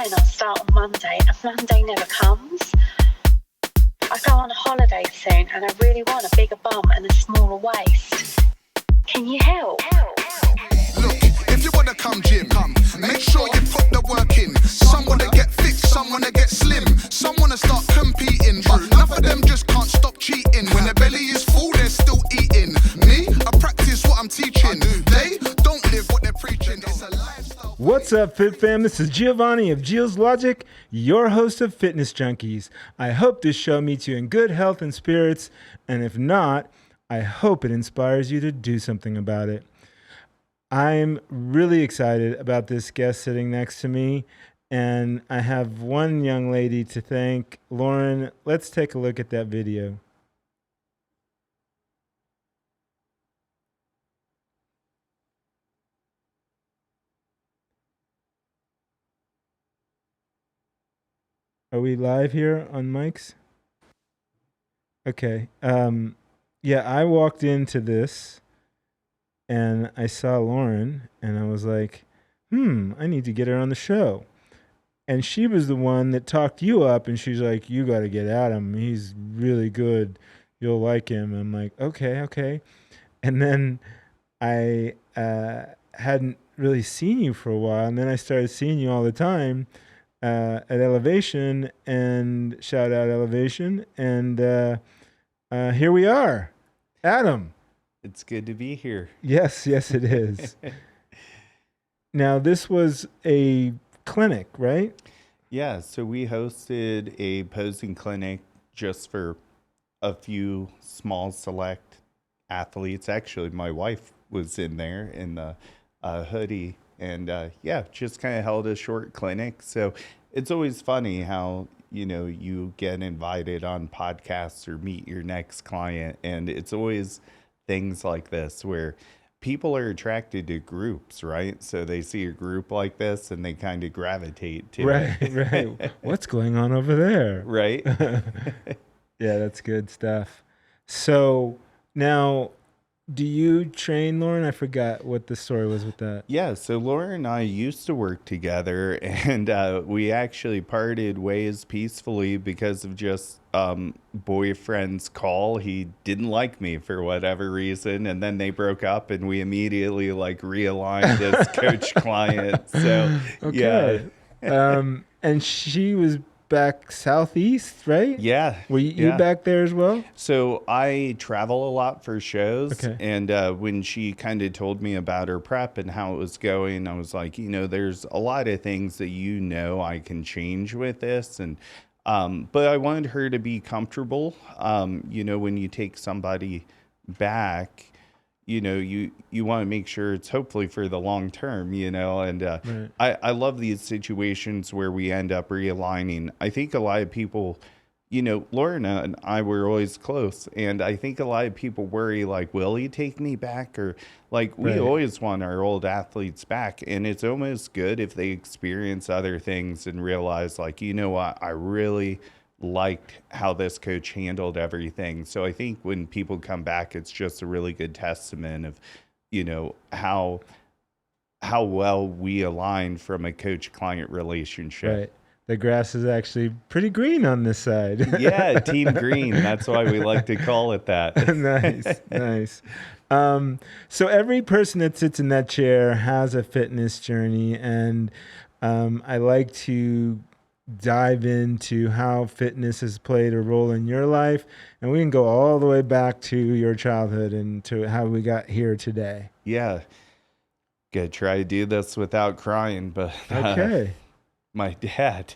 saying I'll start on Monday, and Monday never comes. I go on a holiday soon, and I really want a bigger bum and a smaller waist. Can you help? Look, if you wanna come gym, make sure you put the work in. Some wanna get fit, some wanna get slim, some wanna start competing, but enough of them just can't stop cheating. When their belly is full, they're still eating. Me, I practice what I'm teaching. They don't live what they're preaching. It's a lifestyle. What's up, Fit Fam? This is Giovanni of Gio's Logic, your host of Fitness Junkeez. I hope this show meets you in good health and spirits, and if not, I hope it inspires you to do something about it. I'm really excited about this guest sitting next to me, and I have one young lady to thank. Lauren, let's take a look at that video. Are we live here on mics? Okay. Yeah, I walked into this and I saw Lauren and I was like, I need to get her on the show. And she was the one that talked you up, and she's like, you got to get Adam. He's really good. You'll like him. I'm like, okay. And then I hadn't really seen you for a while, and then I started seeing you all the time at Elevation, and shout out Elevation, and here we are. Adam. It's good to be here. Yes, it is. Now, this was a clinic, right? Yeah, so we hosted a posing clinic just for a few small select athletes. Actually, my wife was in there in the hoodie, and just kind of held a short clinic. So it's always funny how, you get invited on podcasts or meet your next client, and it's always things like this where people are attracted to groups, right? So they see a group like this and they kind of gravitate to it. Right. What's going on over there? Right. Yeah, that's good stuff. So now, do you train, Lauren? I forgot what the story was with that. Yeah, so Laura and I used to work together, and we actually parted ways peacefully because of just boyfriend's call. He didn't like me for whatever reason, and then they broke up, and we immediately realigned as coach client. So okay. Yeah. And she was back southeast, right? Yeah. Were you back there as well? So I travel a lot for shows. Okay. And when she kind of told me about her prep and how it was going, I was like, there's a lot of things that I can change with this. And but I wanted her to be comfortable. When you take somebody back, you want to make sure it's hopefully for the long term, and right. I love these situations where we end up realigning. I think a lot of people, Lorna and I were always close, and I think a lot of people worry, will he take me back? Or we right. always want our old athletes back, and it's almost good if they experience other things and realize what, I really liked how this coach handled everything. So I think when people come back, it's just a really good testament of, how well we align from a coach-client relationship. Right. The grass is actually pretty green on this side. Yeah, team green. That's why we like to call it that. Nice. So every person that sits in that chair has a fitness journey, and I like to dive into how fitness has played a role in your life, and we can go all the way back to your childhood and to how we got here today. Yeah. Gonna try to do this without crying, but okay. My dad,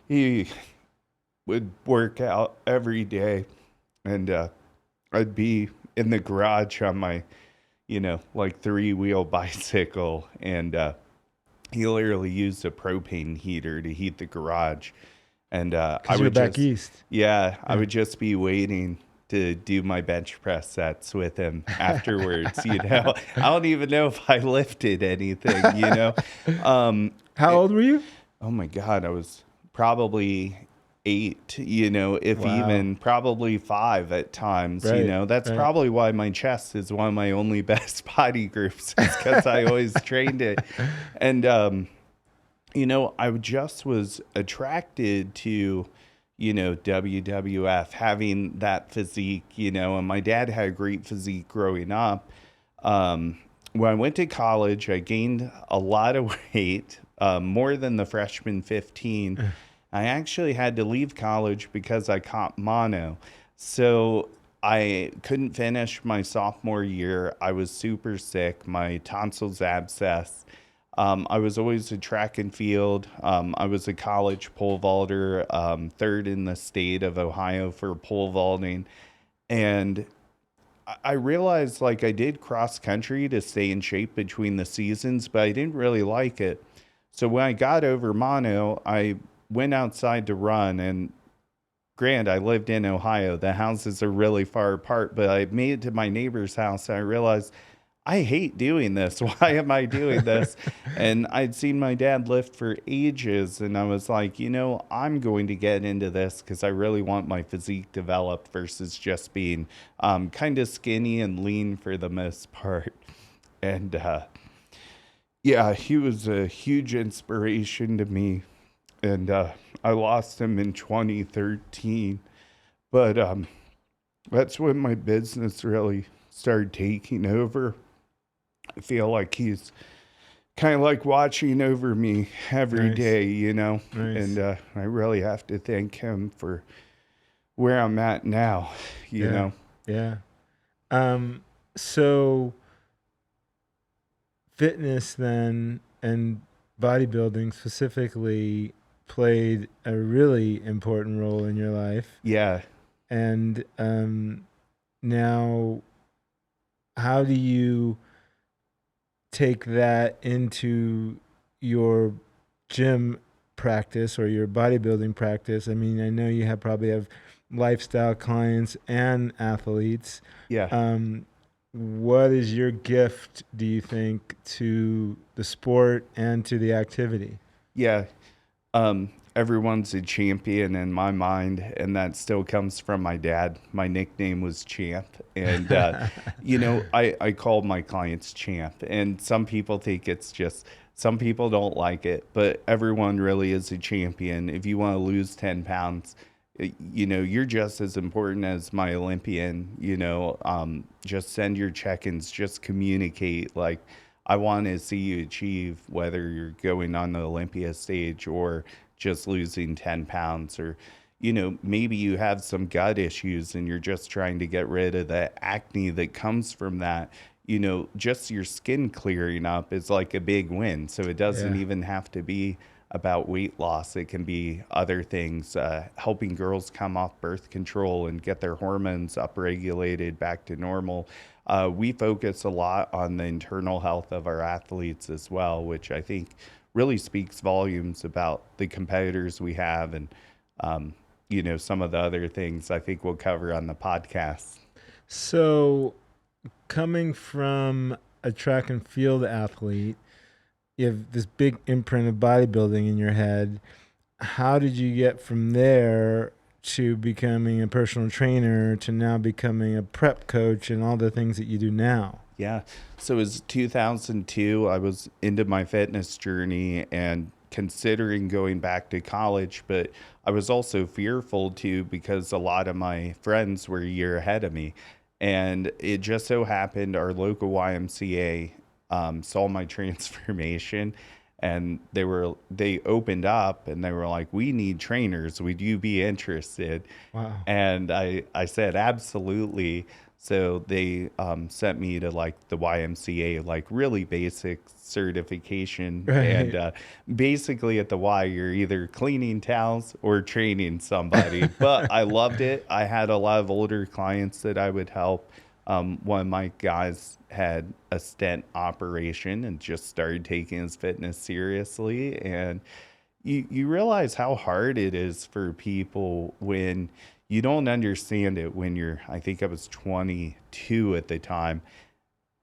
he would work out every day, and I'd be in the garage on my, 3-wheel bicycle, and he literally used a propane heater to heat the garage. And I would back east. Yeah, I would just be waiting to do my bench press sets with him afterwards. I don't even know if I lifted anything, How old were you? Oh my God, I was probably 8, if Wow. even, probably 5 at times. Right, That's right. probably why my chest is one of my only best body groups, is because I always trained it. And I just was attracted to WWF, having that physique, and my dad had a great physique growing up. When I went to college, I gained a lot of weight, more than the freshman 15. I actually had to leave college because I caught mono. So I couldn't finish my sophomore year. I was super sick. My tonsils abscessed. I was always a track and field. I was a college pole vaulter, third in the state of Ohio for pole vaulting. And I realized, like, I did cross country to stay in shape between the seasons, but I didn't really like it. So when I got over mono, I went outside to run, and I lived in Ohio. The houses are really far apart, but I made it to my neighbor's house, and I realized I hate doing this. Why am I doing this? And I'd seen my dad lift for ages, and I was like, I'm going to get into this because I really want my physique developed versus just being kind of skinny and lean for the most part. And yeah, he was a huge inspiration to me. And I lost him in 2013. But that's when my business really started taking over. I feel like he's kind of like watching over me every Nice. day, Nice. And I really have to thank him for where I'm at now, you know. Yeah. So fitness then and bodybuilding specifically played a really important role in your life. Yeah. And now how do you take that into your gym practice or your bodybuilding practice? I mean, I know you probably have lifestyle clients and athletes. Yeah. What is your gift, do you think, to the sport and to the activity? Yeah. Everyone's a champion in my mind, and that still comes from my dad. My nickname was Champ, and I call my clients Champ, and some people think it's just, some people don't like it, but everyone really is a champion. If you want to lose 10 pounds, you're just as important as my Olympian. Just send your check-ins, just communicate. Like, I want to see you achieve, whether you're going on the Olympia stage or just losing 10 pounds, or, maybe you have some gut issues and you're just trying to get rid of the acne that comes from that. Just your skin clearing up is like a big win. So it doesn't even have to be about weight loss. It can be other things, helping girls come off birth control and get their hormones upregulated back to normal. We focus a lot on the internal health of our athletes as well, which I think really speaks volumes about the competitors we have, and some of the other things I think we'll cover on the podcast. So coming from a track and field athlete, you have this big imprint of bodybuilding in your head. How did you get from there to becoming a personal trainer to now becoming a prep coach and all the things that you do now? Yeah. So it was 2002. I was into my fitness journey and considering going back to college, but I was also fearful too because a lot of my friends were a year ahead of me. And it just so happened our local YMCA saw my transformation, and they opened up and they were like, "We need trainers. Would you be interested?" Wow. And I said, absolutely. So they sent me to like the YMCA, like really basic certification. Right. And basically at the Y, you're either cleaning towels or training somebody. But I loved it. I had a lot of older clients that I would help. One of my guys had a stent operation and just started taking his fitness seriously. And you realize how hard it is for people when you don't understand it when you're, I think I was 22 at the time,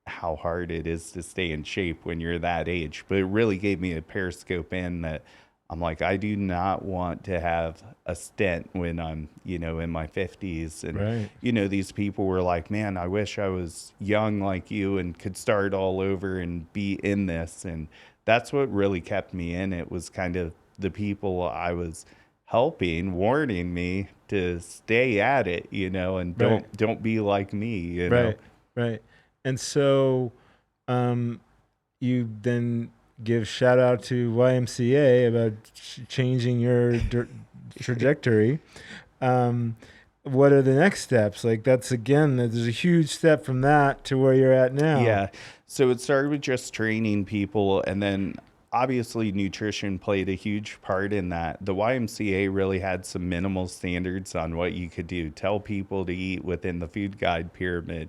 how hard it is to stay in shape when you're that age. But it really gave me a periscope in that I'm like, I do not want to have a stent when I'm, in my 50s. And, Right. these people were like, man, I wish I was young like you and could start all over and be in this. And that's what really kept me in it, was kind of the people I was helping, warning me to stay at it, and Right. don't be like me, Right. Right. And so, you then give shout out to YMCA about changing your trajectory. What are the next steps? Like, that's, again, there's a huge step from that to where you're at now. Yeah. So it started with just training people, and then obviously nutrition played a huge part in that. The YMCA really had some minimal standards on what you could do. Tell people to eat within the food guide pyramid.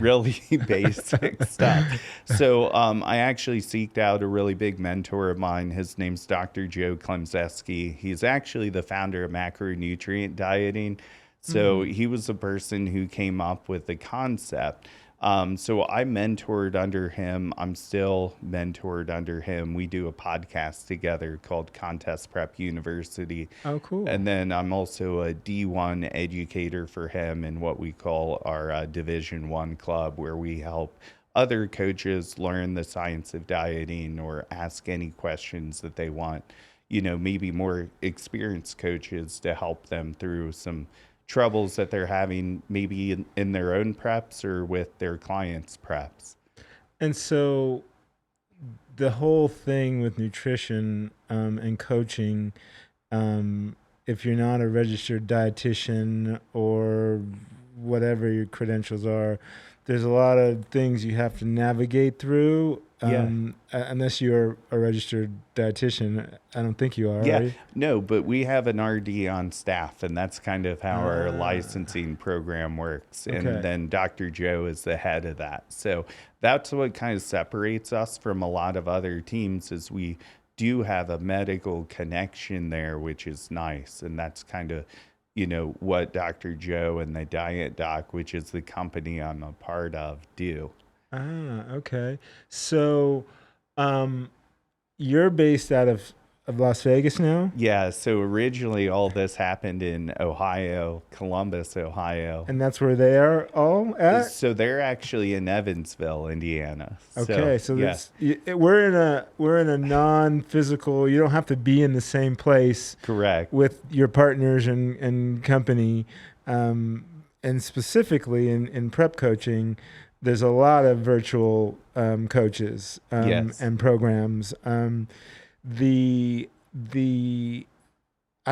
Really basic stuff. So I actually seeked out a really big mentor of mine. His name's Dr. Joe Klemczewski. He's actually the founder of macronutrient dieting. So he was the person who came up with the concept. So I mentored under him. I'm still mentored under him. We do a podcast together called Contest Prep University. Oh, cool. And then I'm also a D1 educator for him in what we call our Division 1 club, where we help other coaches learn the science of dieting or ask any questions that they want, maybe more experienced coaches to help them through some troubles that they're having, maybe in their own preps or with their clients' preps. And so the whole thing with nutrition and coaching, if you're not a registered dietitian or whatever your credentials are, there's a lot of things you have to navigate through. Unless you're a registered dietitian. I don't think you are. Yeah, are you? No, but we have an RD on staff, and that's kind of how our licensing program works. And Okay. then Dr. Joe is the head of that. So that's what kind of separates us from a lot of other teams, is we do have a medical connection there, which is nice. And that's kind of, what Dr. Joe and the Diet Doc, which is the company I'm a part of, do. Okay. So, you're based out of Las Vegas now? Yeah, so originally all this happened in Ohio, Columbus, Ohio. And that's where they are all at? So they're actually in Evansville, Indiana. Okay, so yeah. that's, we're in a non-physical, you don't have to be in the same place Correct. with your partners and company. And specifically in prep coaching, there's a lot of virtual coaches Yes. and programs. I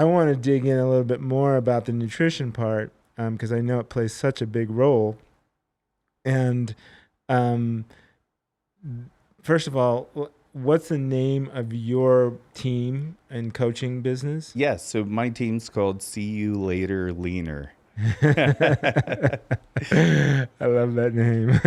want to dig in a little bit more about the nutrition part, because I know it plays such a big role. And first of all, what's the name of your team and coaching business? Yes, so my team's called See You Later Leaner. I love that name.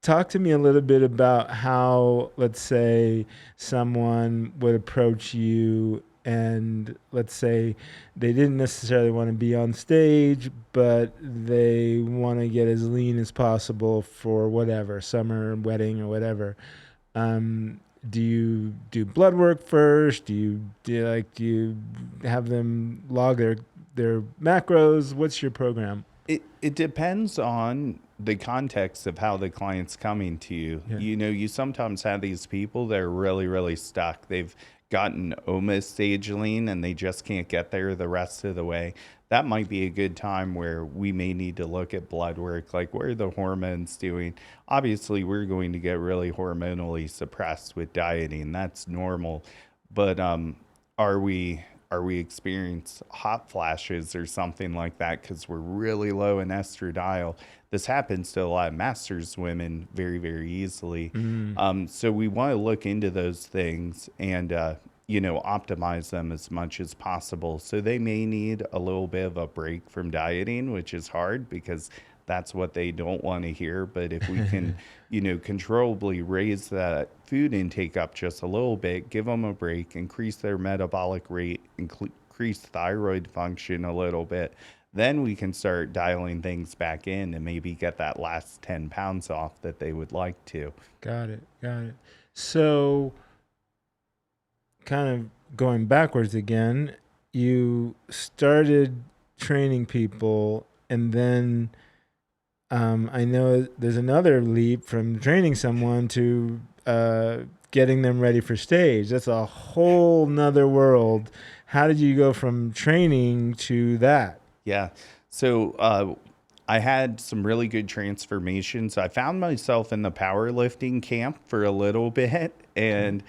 Talk to me a little bit about how, let's say, someone would approach you, and let's say they didn't necessarily want to be on stage, but they want to get as lean as possible for whatever, summer, wedding, or whatever. Do you do blood work first? Do you have them log their macros? What's your program? It depends on the context of how the client's coming to you. Yeah. You sometimes have these people that are really, really stuck. They've gotten almost stage lean and they just can't get there the rest of the way. That might be a good time where we may need to look at blood work, like what are the hormones doing? Obviously, we're going to get really hormonally suppressed with dieting. That's normal. But are we experience hot flashes or something like that because we're really low in estradiol? This happens to a lot of masters women very, very easily. So we want to look into those things and optimize them as much as possible. So they may need a little bit of a break from dieting, which is hard because that's what they don't want to hear. But if we can, controllably raise that food intake up just a little bit, give them a break, increase their metabolic rate, increase thyroid function a little bit, then we can start dialing things back in and maybe get that last 10 pounds off that they would like to. Got it. So, kind of going backwards again, you started training people, and then I know there's another leap from training someone to getting them ready for stage. That's a whole nother world. How did you go from training to that? Yeah. So I had some really good transformations. I found myself in the powerlifting camp for a little bit, and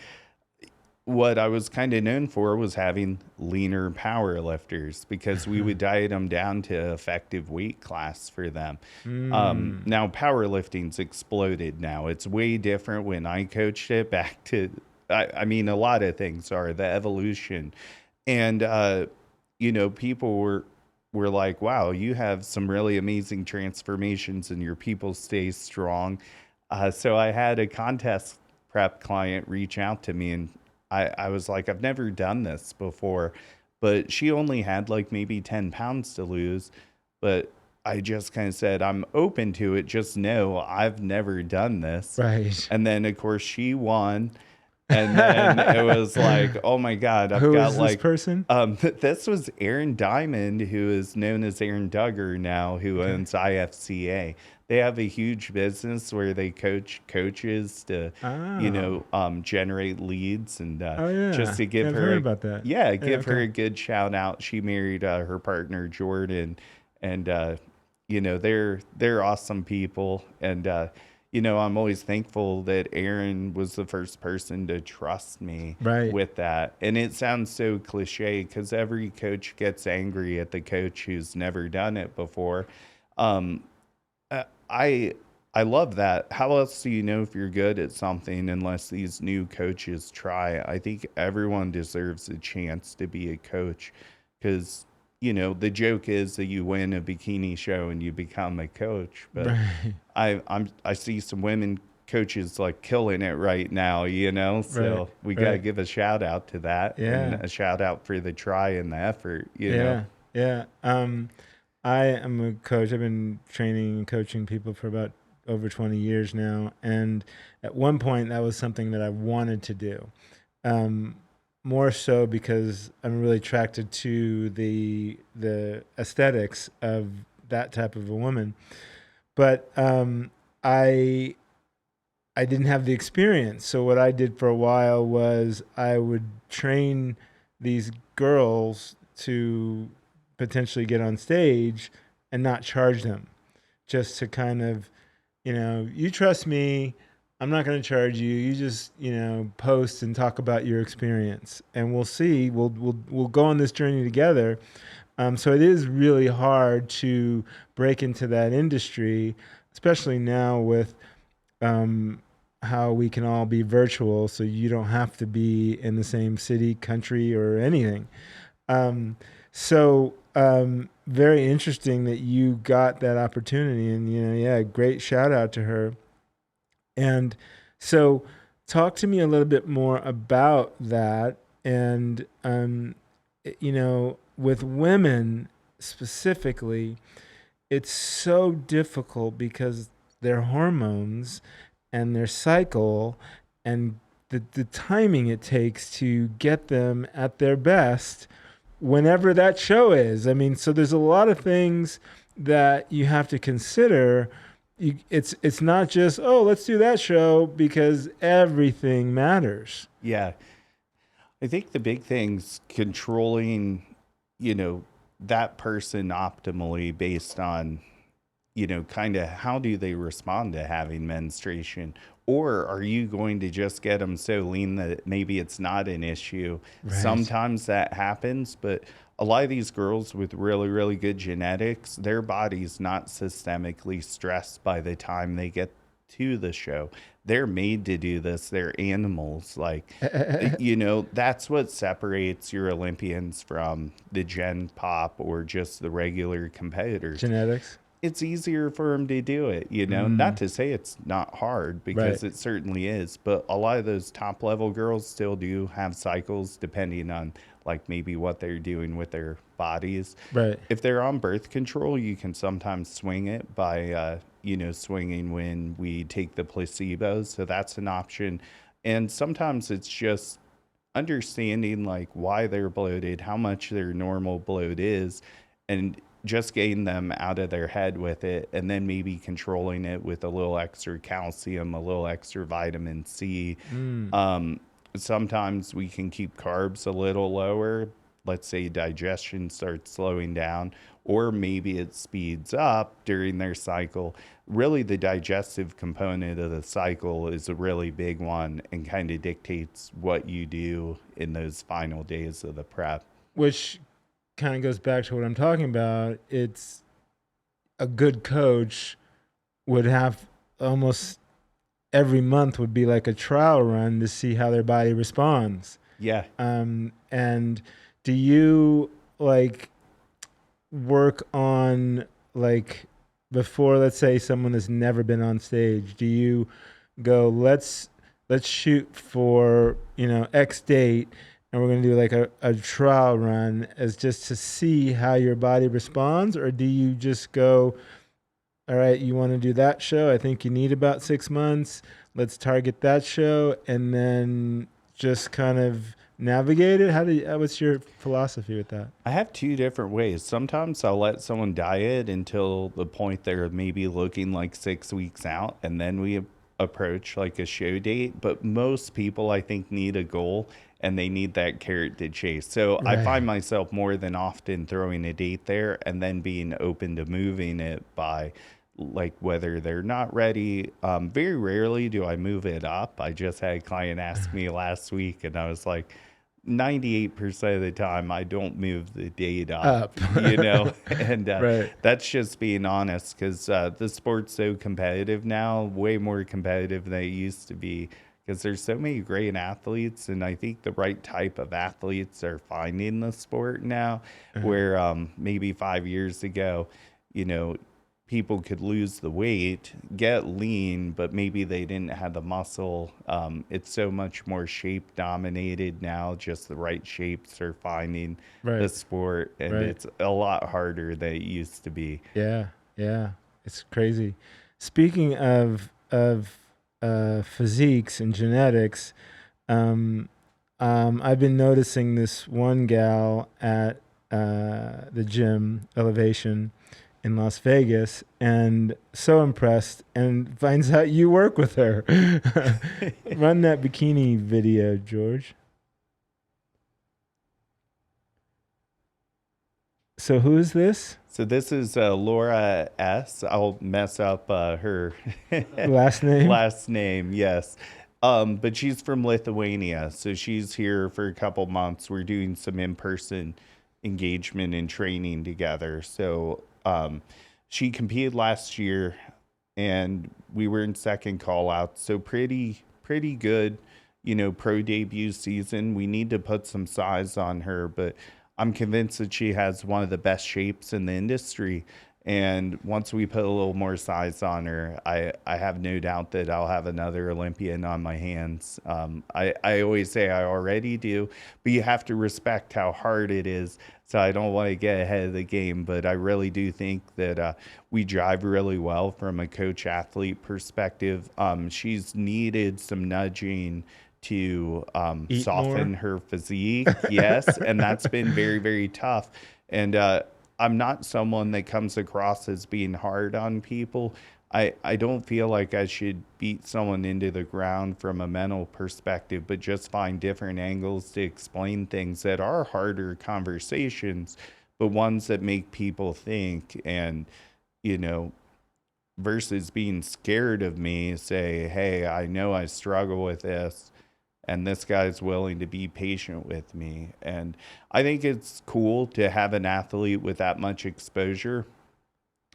what I was kind of known for was having leaner power lifters, because we would diet them down to effective weight class for them. Now powerlifting's exploded now. It's way different when I coached it back to, I mean, a lot of things are the evolution. And, people were like, wow, you have some really amazing transformations and your people stay strong. So I had a contest prep client reach out to me, and I was like, I've never done this before, but she only had like maybe 10 pounds to lose. But I just kind of said, I'm open to it. Just know I've never done this. Right. And then, of course, she won. And then it was like, oh my God, I've Who got is like, this person? this was Aaron Diamond, who is known as Aaron Duggar now, who owns IFCA. They have a huge business where they coach coaches to, generate leads, and just to give I've her, heard about that. give her a good shout out. She married her partner Jordan, and they're awesome people, and I'm always thankful that Aaron was the first person to trust me with that. And it sounds so cliche because every coach gets angry at the coach who's never done it before. I love that. How else do you know if you're good at something unless these new coaches try? I think everyone deserves a chance to be a coach, because the joke is that you win a bikini show and you become a coach. But I see some women coaches like killing it right now, so we got to give a shout out to that, and a shout out for the try and the effort, know. I am a coach. I've been training and coaching people for about over 20 years now. And at one point, that was something that I wanted to do. More so because I'm really attracted to the aesthetics of that type of a woman. But I didn't have the experience. So what I did for a while was I would train these girls to potentially get on stage and not charge them, just to kind of, you trust me, I'm not going to charge you. You just, post and talk about your experience, and we'll see. We'll go on this journey together. So it is really hard to break into that industry, especially now with how we can all be virtual, so you don't have to be in the same city, country, or anything. Very interesting that you got that opportunity, and great shout out to her. And so talk to me a little bit more about that. And, with women specifically, it's so difficult because their hormones and their cycle and the timing it takes to get them at their best whenever that show is. I mean, so there's a lot of things that you have to consider. It's not just, let's do that show, because everything matters. Yeah. I think the big thing's controlling, that person optimally based on, kind of how do they respond to having menstruation? Or are you going to just get them so lean that maybe it's not an issue? Right. Sometimes that happens, but a lot of these girls with really, really good genetics, their body's not systemically stressed by the time they get to the show. They're made to do this. They're animals. Like, that's what separates your Olympians from the Gen Pop or just the regular competitors. Genetics. It's easier for them to do it, not to say it's not hard, because it certainly is, but a lot of those top level girls still do have cycles depending on like maybe what they're doing with their bodies. Right. If they're on birth control, you can sometimes swing it by, swinging when we take the placebos. So that's an option. And sometimes it's just understanding like why they're bloated, how much their normal bloat is, and just getting them out of their head with it, and then maybe controlling it with a little extra calcium, a little extra vitamin C. Sometimes we can keep carbs a little lower. Let's say digestion starts slowing down, or maybe it speeds up during their cycle. Really, the digestive component of the cycle is a really big one and kind of dictates what you do in those final days of the prep. Which kind of goes back to what I'm talking about. It's a good coach would have almost every month would be like a trial run to see how their body responds. Yeah. And do you like work on like before, let's say someone has never been on stage, do you go, let's shoot for, X date, and we're going to do like a trial run as just to see how your body responds? Or do you just go, all right, you want to do that show? I think you need about 6 months. Let's target that show and then just kind of navigate it. What's your philosophy with that? I have two different ways. Sometimes I'll let someone diet until the point they're maybe looking like 6 weeks out, and then we approach like a show date. But most people, I think, need a goal and they need that carrot to chase. So Right. I find myself more than often throwing a date there and then being open to moving it by like whether they're not ready. Very rarely do I move it up. I just had a client ask me last week, and I was like, 98% of the time I don't move the date up. And Right. that's just being honest, because the sport's so competitive now, way more competitive than it used to be, because there's so many great athletes, and I think the right type of athletes are finding the sport now, where maybe 5 years ago, people could lose the weight, get lean, but maybe they didn't have the muscle. It's so much more shape dominated now. Just the right shapes are finding the sport, and it's a lot harder than it used to be. Yeah, it's crazy. Speaking of physiques and genetics, I've been noticing this one gal at the gym, Elevation, in Las Vegas, and so impressed, and finds out you work with her. Run that bikini video, George. So who is this? So this is Laura S. I'll mess up her Last name? Last name, yes. But she's from Lithuania, so she's here for a couple months. We're doing some in-person engagement and training together. So she competed last year, and we were in second call out. So pretty good, pro debut season. We need to put some size on her, but I'm convinced that she has one of the best shapes in the industry. And once we put a little more size on her, I have no doubt that I'll have another Olympian on my hands. I always say I already do, but you have to respect how hard it is. So I don't want to get ahead of the game, but I really do think that we drive really well from a coach-athlete perspective. She's needed some nudging to soften her physique. Yes, and that's been very, very tough. And I'm not someone that comes across as being hard on people. I don't feel like I should beat someone into the ground from a mental perspective, but just find different angles to explain things that are harder conversations, but ones that make people think. And, versus being scared of me, say, hey, I know I struggle with this, and this guy's willing to be patient with me. And I think it's cool to have an athlete with that much exposure,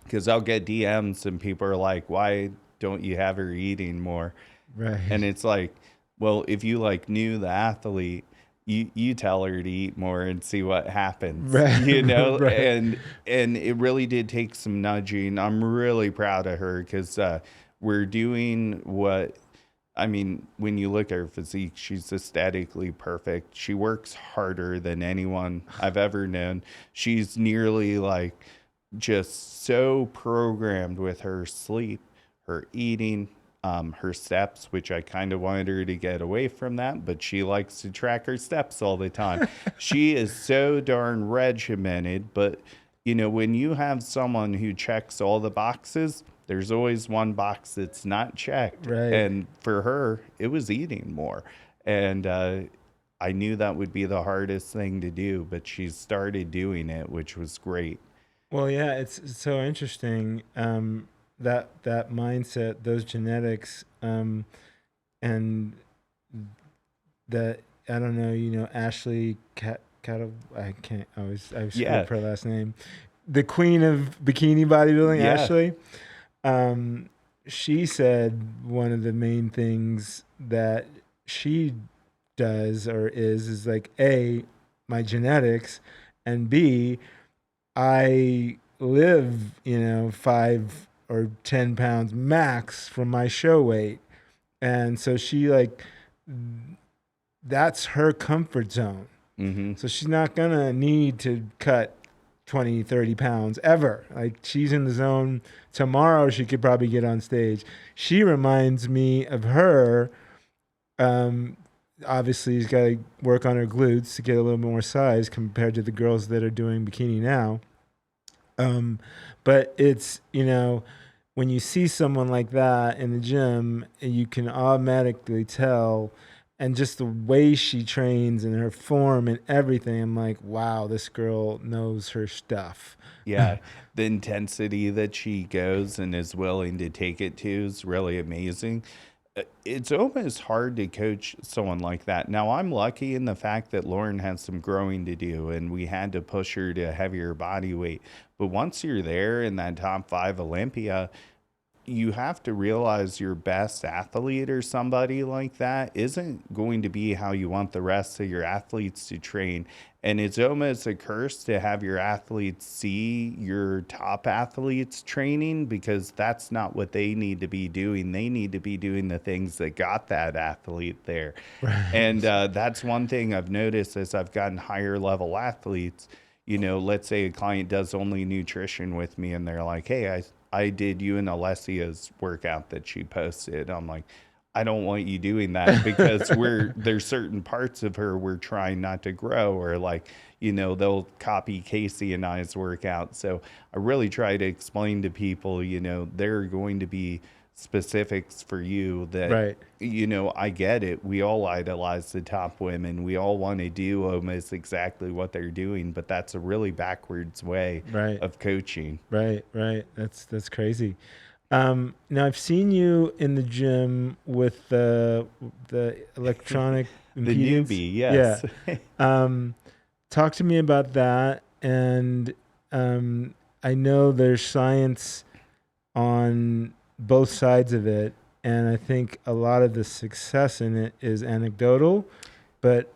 because I'll get DMs and people are like, why don't you have her eating more? Right. And it's like, well, if you knew the athlete, you tell her to eat more and see what happens. Right. Right. And it really did take some nudging. I'm really proud of her, because we're doing what I mean, when you look at her physique, she's aesthetically perfect. She works harder than anyone I've ever known. She's nearly like just so programmed with her sleep, her eating, her steps, which I kind of wanted her to get away from that, but she likes to track her steps all the time. She is so darn regimented, but when you have someone who checks all the boxes, there's always one box that's not checked. Right. And for her, it was eating more. And I knew that would be the hardest thing to do, but she started doing it, which was great. Well, yeah, it's so interesting, that mindset, those genetics, and that, I don't know, Ashley I can't always, I screw up her last name, the queen of bikini bodybuilding, Yeah. Ashley. She said one of the main things that she does or is like, A, my genetics, and B, I live, 5 or 10 pounds max from my show weight. And so she that's her comfort zone. Mm-hmm. So she's not going to need to cut 20, 30 pounds ever. Like, she's in the zone. Tomorrow she could probably get on stage. She reminds me of her. Obviously, she's got to work on her glutes to get a little more size compared to the girls that are doing bikini now. But it's, when you see someone like that in the gym, you can automatically tell, and just the way she trains and her form and everything, I'm like, wow, this girl knows her stuff. Yeah, the intensity that she goes and is willing to take it to is really amazing. It's almost hard to coach someone like that. Now, I'm lucky in the fact that Lauren has some growing to do, and we had to push her to a heavier body weight. But once you're there in that top 5 Olympia, you have to realize your best athlete or somebody like that isn't going to be how you want the rest of your athletes to train. And it's almost a curse to have your athletes see your top athletes training, because that's not what they need to be doing. They need to be doing the things that got that athlete there. Right. And that's one thing I've noticed as I've gotten higher level athletes. Let's say a client does only nutrition with me and they're like, hey, I did you and Alessia's workout that she posted. I'm like, I don't want you doing that, because there's certain parts of her we're trying not to grow, or they'll copy Casey and I's workout. So I really try to explain to people, there are going to be specifics for you that, Right. I get it. We all idolize the top women. We all want to do almost exactly what they're doing, but that's a really backwards way Right. of coaching. Right. That's crazy. Now I've seen you in the gym with the electronic The impedance. newbie, yes. Yeah. Talk to me about that. And I know there's science on both sides of it, and I think a lot of the success in it is anecdotal, but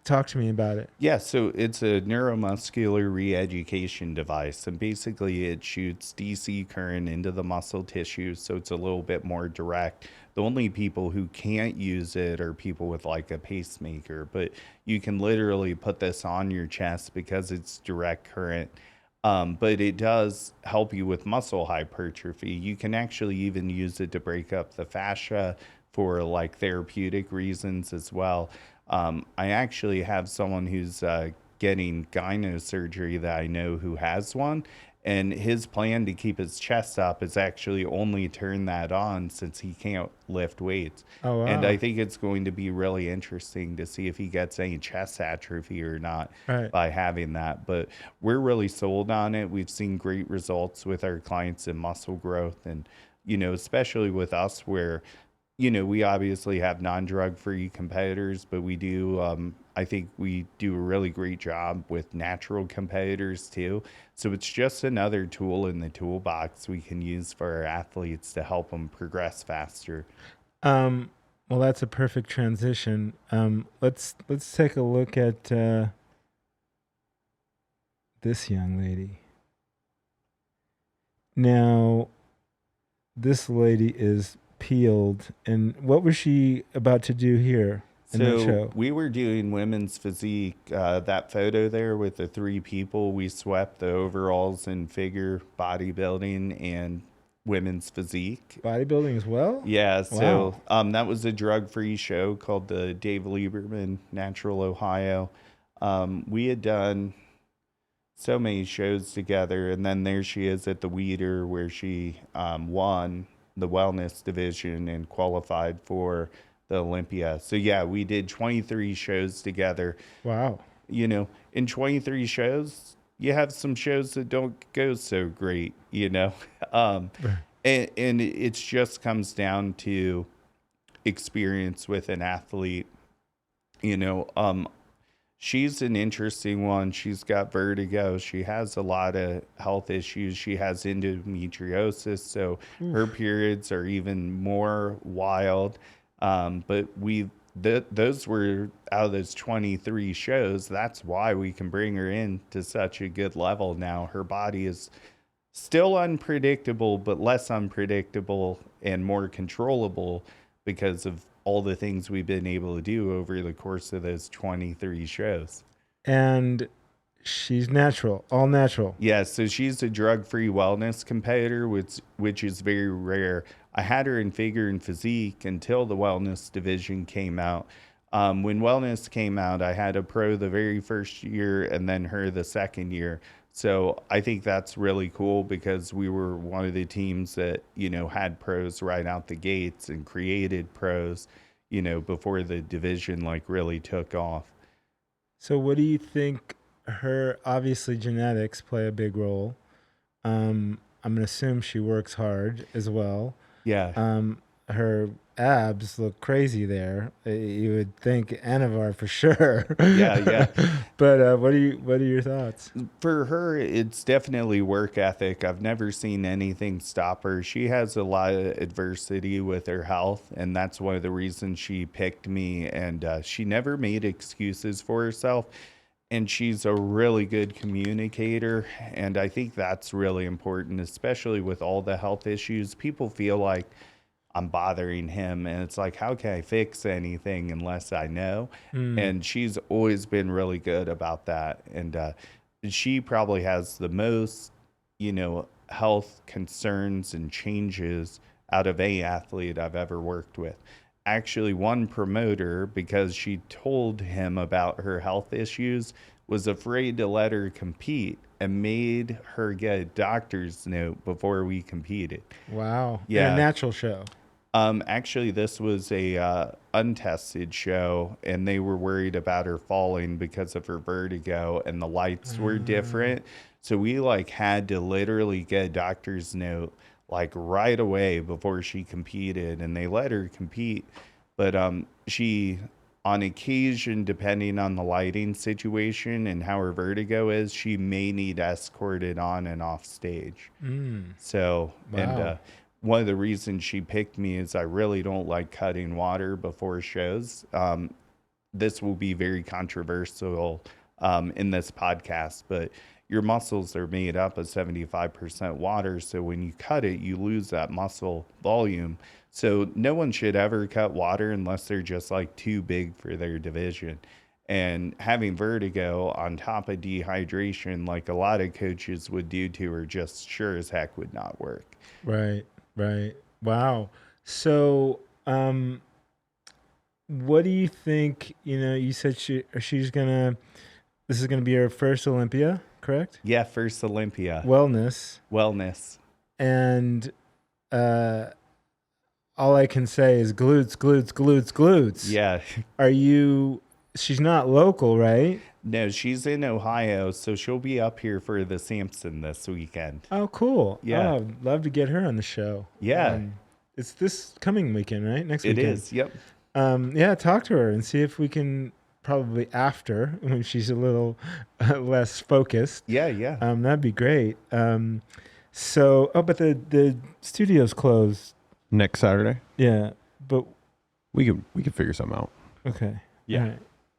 talk to me about it. Yeah, so it's a neuromuscular re-education device, and basically it shoots DC current into the muscle tissue, so it's a little bit more direct. The only people who can't use it are people with like a pacemaker, but you can literally put this on your chest because it's direct current. But it does help you with muscle hypertrophy. You can actually even use it to break up the fascia for like therapeutic reasons as well. I actually have someone who's getting gyno surgery that I know who has one, and his plan to keep his chest up is actually only turn that on since he can't lift weights. Oh, wow. And I think it's going to be really interesting to see if he gets any chest atrophy or not Right. by having that. But we're really sold on it. We've seen great results with our clients in muscle growth, and especially with us where we obviously have non-drug free competitors, but we do, I think we do a really great job with natural competitors too. So it's just another tool in the toolbox we can use for our athletes to help them progress faster. Well, that's a perfect transition. Let's take a look at this young lady. Now, this lady is peeled. And what was she about to do here in that So show? we were doing women's physique. That photo there with the 3 people, we swept the overalls in figure bodybuilding and women's physique. Bodybuilding as well? Yeah, so Wow. that was a drug-free show called the Dave Lieberman Natural Ohio. We had done so many shows together, and then there she is at the Weeder where she won the wellness division and qualified for the Olympia. So yeah, we did 23 shows together. Wow. You know, in 23 shows, you have some shows that don't go so great, you know. And it just comes down to experience with an athlete. You know, she's an interesting one. She's got vertigo. She has a lot of health issues. She has endometriosis, so her periods are even more wild. But those were out of those 23 shows. That's why we can bring her in to such a good level now. Her body is still unpredictable, but less unpredictable and more controllable because of all the things we've been able to do over the course of those 23 shows. And she's natural, all natural. Yeah, so she's a drug-free wellness competitor, which is very rare. I had her in figure and physique until the wellness division came out. When wellness came out, I had a pro the very first year and then her the second year. So I think that's really cool because we were one of the teams that, you know, had pros right out the gates and created pros, you know, before the division like really took off. So what do you think? Her, obviously genetics play a big role. I'm going to assume she works hard as well. Yeah. Her abs look crazy there. You would think Anavar for sure. Yeah. But what are your thoughts? For her, it's definitely work ethic. I've never seen anything stop her. She has a lot of adversity with her health, and that's one of the reasons she picked me. And she never made excuses for herself. And she's a really good communicator. And I think that's really important, especially with all the health issues. People feel like I'm bothering him, and it's like, how can I fix anything unless I know? And she's always been really good about that. And she probably has the most, you know, health concerns and changes out of any athlete I've ever worked with. Actually, one promoter, because she told him about her health issues, was afraid to let her compete and made her get a doctor's note before we competed. Wow. Yeah. In a natural show. Actually, this was a untested show, and they were worried about her falling because of her vertigo, and the lights were different. So we like had to literally get a doctor's note like right away before she competed, and they let her compete. But she, on occasion, depending on the lighting situation and how her vertigo is, she may need escorted on and off stage. So, Wow. and one of the reasons she picked me is I really don't like cutting water before shows. This will be very controversial in this podcast, but your muscles are made up of 75% water. So when you cut it, you lose that muscle volume. So no one should ever cut water unless they're just like too big for their division. And having vertigo on top of dehydration, like a lot of coaches would do to her, just sure as heck would not work. Right. Wow. So, what do you think? You know, you said this is gonna be her first Olympia, correct? Yeah, first Olympia. Wellness. And all I can say is glutes. Yeah. She's not local, right? No, she's in Ohio, so she'll be up here for the Sampson this weekend. Oh, cool. Yeah. Oh, I'd love to get her on the show. Yeah. It's this coming weekend, right? Next weekend. It is, yep. Yeah, talk to her and see if we can, probably after, when she's a little less focused. Yeah. That'd be great. But the studio's closed. Next Saturday. Yeah, but We could figure something out. okay. Yeah.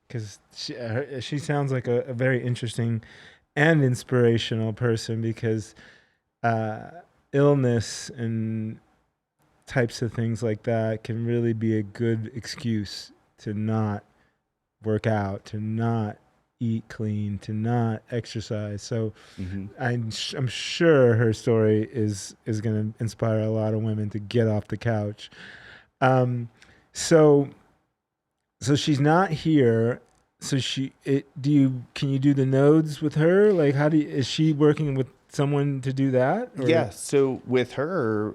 Because she sounds like a very interesting and inspirational person, because illness and types of things like that can really be a good excuse to not work out, to not eat clean, to not exercise. So I'm sure her story is going to inspire a lot of women to get off the couch. So she's not here. So can you do the nodes with her? Like, is she working with someone to do that? Or? Yeah. So with her,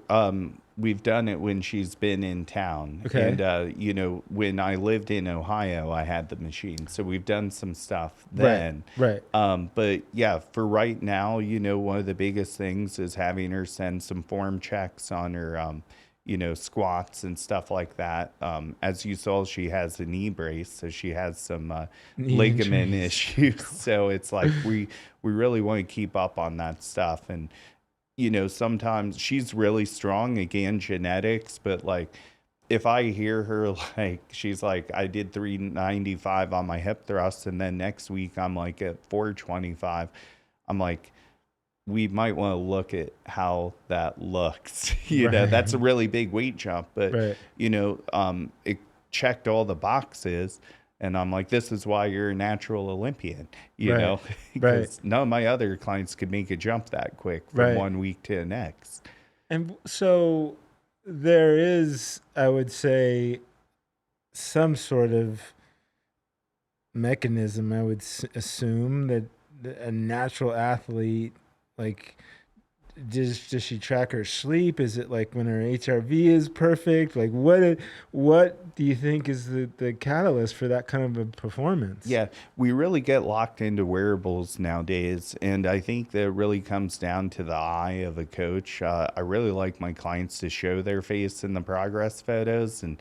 we've done it when she's been in town. Okay. And, when I lived in Ohio, I had the machine. So we've done some stuff then. Right. But yeah, for right now, one of the biggest things is having her send some form checks on her, squats and stuff like that. As you saw, she has a knee brace, so she has some ligament issues. So it's like we really want to keep up on that stuff. And sometimes she's really strong, again, genetics, but like if I hear her, like, she's like, I did 395 on my hip thrust, and then next week I'm like at 425, I'm like, we might want to look at how that looks. That's a really big weight jump, but it checked all the boxes. And I'm like, this is why you're a natural Olympian, know, because none of my other clients could make a jump that quick from 1 week to the next. And so there is, I would say, some sort of mechanism, I would assume, that a natural athlete, like, does she track her sleep? Is it like when her HRV is perfect? Like, what do you think is the catalyst for that kind of a performance? Yeah, we really get locked into wearables nowadays, and I think that really comes down to the eye of a coach. I really like my clients to show their face in the progress photos, and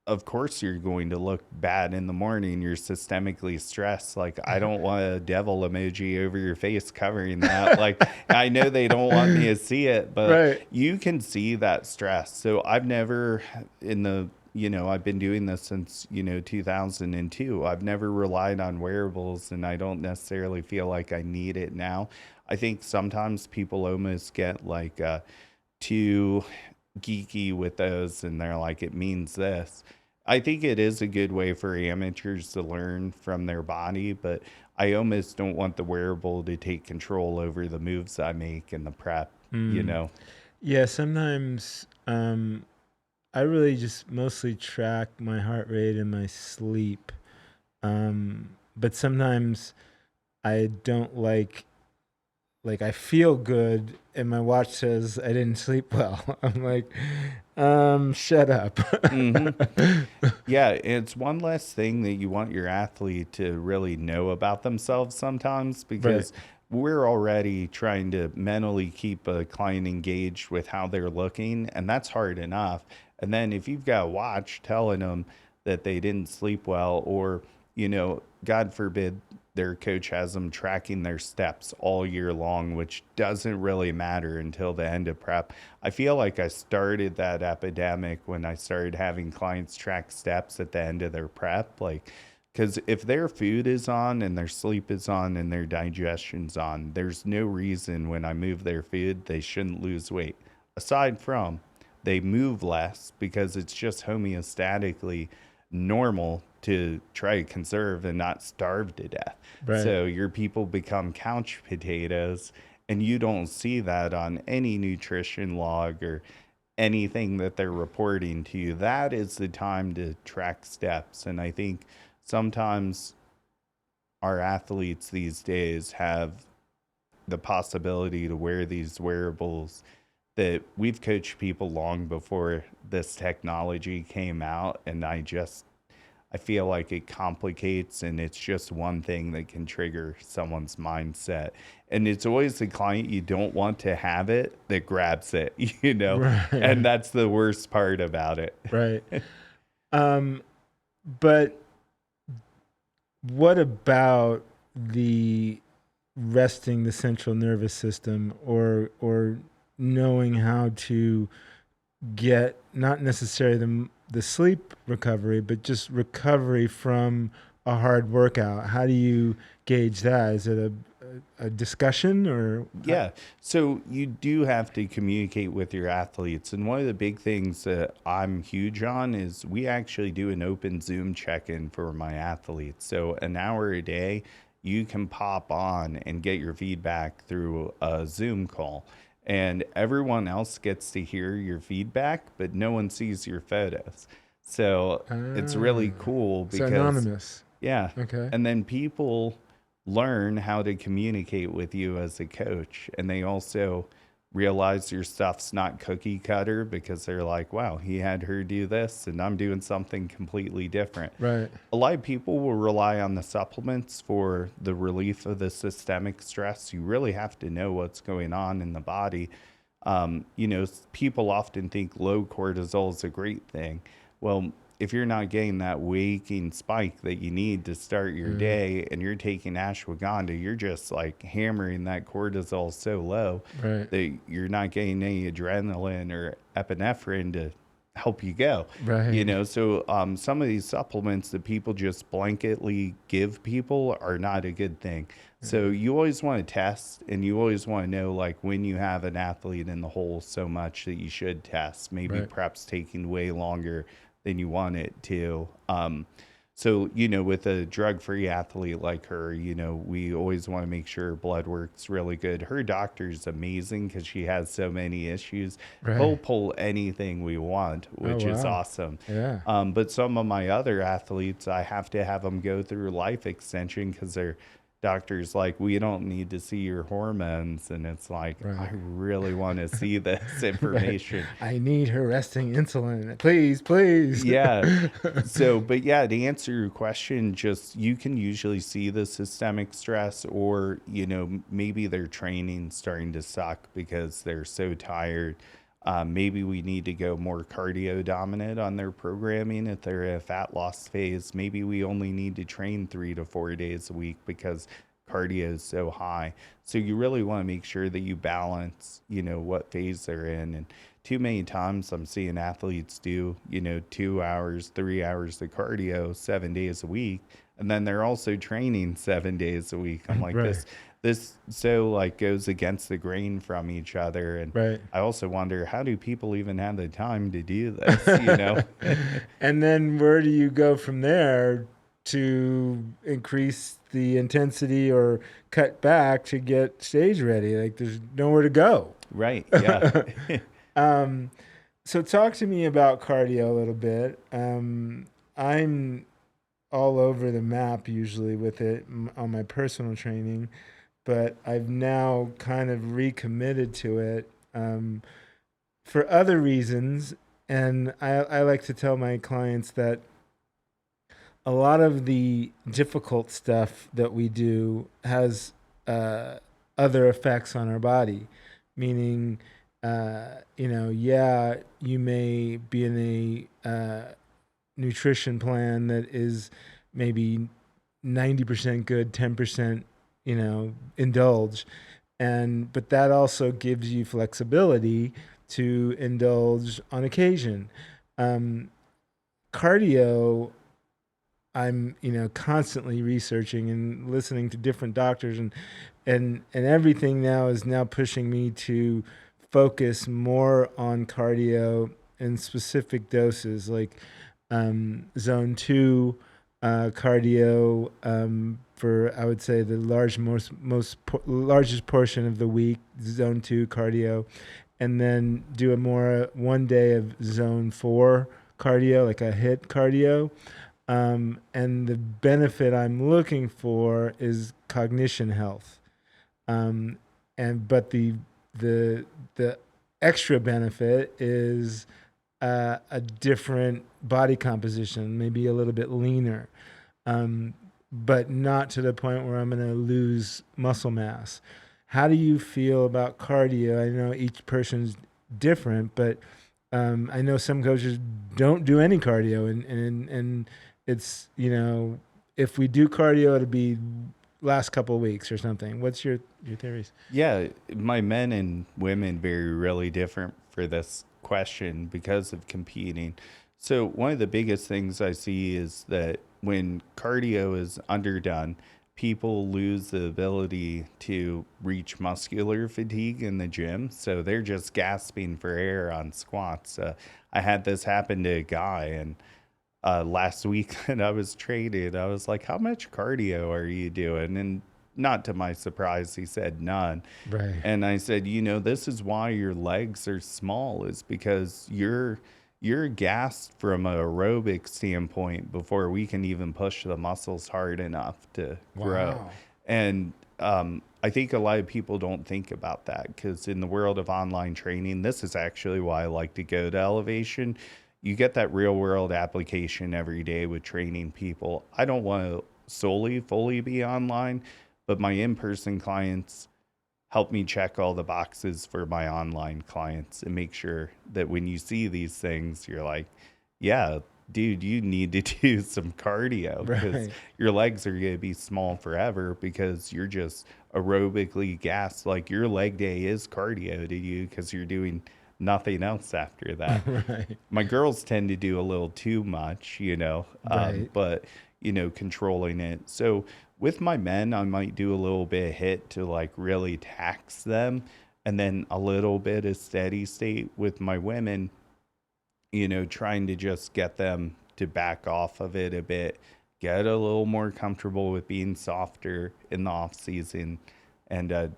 of course you're going to look bad in the morning. You're systemically stressed. Like, I don't want a devil emoji over your face covering that. Like, I know they don't want me to see it, but you can see that stress. So I've never I've been doing this since, 2002. I've never relied on wearables, and I don't necessarily feel like I need it now. I think sometimes people almost get like too geeky with those, and they're like, it means this. I think it is a good way for amateurs to learn from their body, but I almost don't want the wearable to take control over the moves I make and the prep, Yeah, sometimes I really just mostly track my heart rate and my sleep. But sometimes I don't like I feel good and my watch says I didn't sleep well. I'm like, shut up. Yeah, it's one less thing that you want your athlete to really know about themselves sometimes, because we're already trying to mentally keep a client engaged with how they're looking, and that's hard enough. And then if you've got a watch telling them that they didn't sleep well, or, God forbid, their coach has them tracking their steps all year long, which doesn't really matter until the end of prep. I feel like I started that epidemic when I started having clients track steps at the end of their prep. Like, because if their food is on and their sleep is on and their digestion's on, there's no reason when I move their food, they shouldn't lose weight. Aside from they move less because it's just homeostatically normal to try to conserve and not starve to death. So your people become couch potatoes, and you don't see that on any nutrition log or anything that they're reporting to you. That is the time to track steps. And I think sometimes our athletes these days have the possibility to wear these wearables that we've coached people long before this technology came out, and I feel like it complicates, and it's just one thing that can trigger someone's mindset. And it's always the client you don't want to have it that grabs it, and that's the worst part about it. But what about the resting the central nervous system, or knowing how to get not necessarily the sleep recovery, but just recovery from a hard workout? How do you gauge that? Is it a discussion or? Yeah. So you do have to communicate with your athletes. And one of the big things that I'm huge on is we actually do an open Zoom check-in for my athletes. So an hour a day, you can pop on and get your feedback through a Zoom call. And everyone else gets to hear your feedback, but no one sees your photos. So it's really cool It's because anonymous. yeah. Okay. And then people learn how to communicate with you as a coach. And they also realize your stuff's not cookie cutter because they're like, wow, he had her do this and I'm doing something completely different. Right. A lot of people will rely on the supplements for the relief of the systemic stress. You really have to know what's going on in the body. People often think low cortisol is a great thing. Well, if you're not getting that waking spike that you need to start your day and you're taking ashwagandha, you're just like hammering that cortisol so low that you're not getting any adrenaline or epinephrine to help you go. Right. So some of these supplements that people just blanketly give people are not a good thing. So you always want to test, and you always want to know, like, when you have an athlete in the hole so much that you should test, maybe perhaps taking way longer than you want it to. With a drug-free athlete like her, we always want to make sure her blood work's really good. Her doctor's amazing because she has so many issues. He'll pull anything we want, which is awesome. Yeah. But some of my other athletes, I have to have them go through life extension because their doctor's like, we don't need to see your hormones. And it's like, I really want to see this information. I need her resting insulin. Please. Yeah. To answer your question, just you can usually see the systemic stress or, maybe their training's starting to suck because they're so tired. Maybe we need to go more cardio dominant on their programming if they're in a fat loss phase. Maybe we only need to train 3 to 4 days a week because cardio is so high. So you really want to make sure that you balance, what phase they're in. And too many times I'm seeing athletes do, 2 hours, 3 hours of cardio 7 days a week. And then they're also training 7 days a week. I'm like, this goes against the grain from each other. And I also wonder, how do people even have the time to do this, And then where do you go from there to increase the intensity or cut back to get stage ready? Like, there's nowhere to go. Right. Yeah. So talk to me about cardio a little bit. I'm all over the map usually with it on my personal training, but I've now kind of recommitted to it for other reasons. And I like to tell my clients that a lot of the difficult stuff that we do has other effects on our body, meaning, you may be in a nutrition plan that is maybe 90% good, 10%, indulge. But that also gives you flexibility to indulge on occasion. Cardio, I'm, constantly researching and listening to different doctors and everything now is now pushing me to focus more on cardio in specific doses, like zone 2 cardio for, I would say, the largest portion of the week, zone 2 cardio, and then do one day of zone 4 cardio, like a HIIT cardio. And the benefit I'm looking for is cognition health. But the extra benefit is a different body composition, maybe a little bit leaner, but not to the point where I'm going to lose muscle mass. How do you feel about cardio? I know each person's different, but I know some coaches don't do any cardio, and it's, if we do cardio, it'll be last couple of weeks or something. What's your theories? Yeah, my men and women vary really different for this question because of competing. So one of the biggest things I see is that when cardio is underdone, people lose the ability to reach muscular fatigue in the gym. So they're just gasping for air on squats. I had this happen to a guy, and last week that I was training, I was like, how much cardio are you doing? And not to my surprise, he said none. Right. And I said, this is why your legs are small, is because you're gassed from an aerobic standpoint before we can even push the muscles hard enough to grow. Wow. And I think a lot of people don't think about that, because in the world of online training, this is actually why I like to go to Elevation. You get that real world application every day with training people. I don't want to solely fully be online, but my in-person clients help me check all the boxes for my online clients and make sure that when you see these things, you're like, yeah, dude, you need to do some cardio, because your legs are going to be small forever because you're just aerobically gassed. Like, your leg day is cardio to you because you're doing nothing else after that. Right. My girls tend to do a little too much, but, controlling it. So with my men, I might do a little bit of HIIT to like really tax them, and then a little bit of steady state with my women, trying to just get them to back off of it a bit, get a little more comfortable with being softer in the off season, and,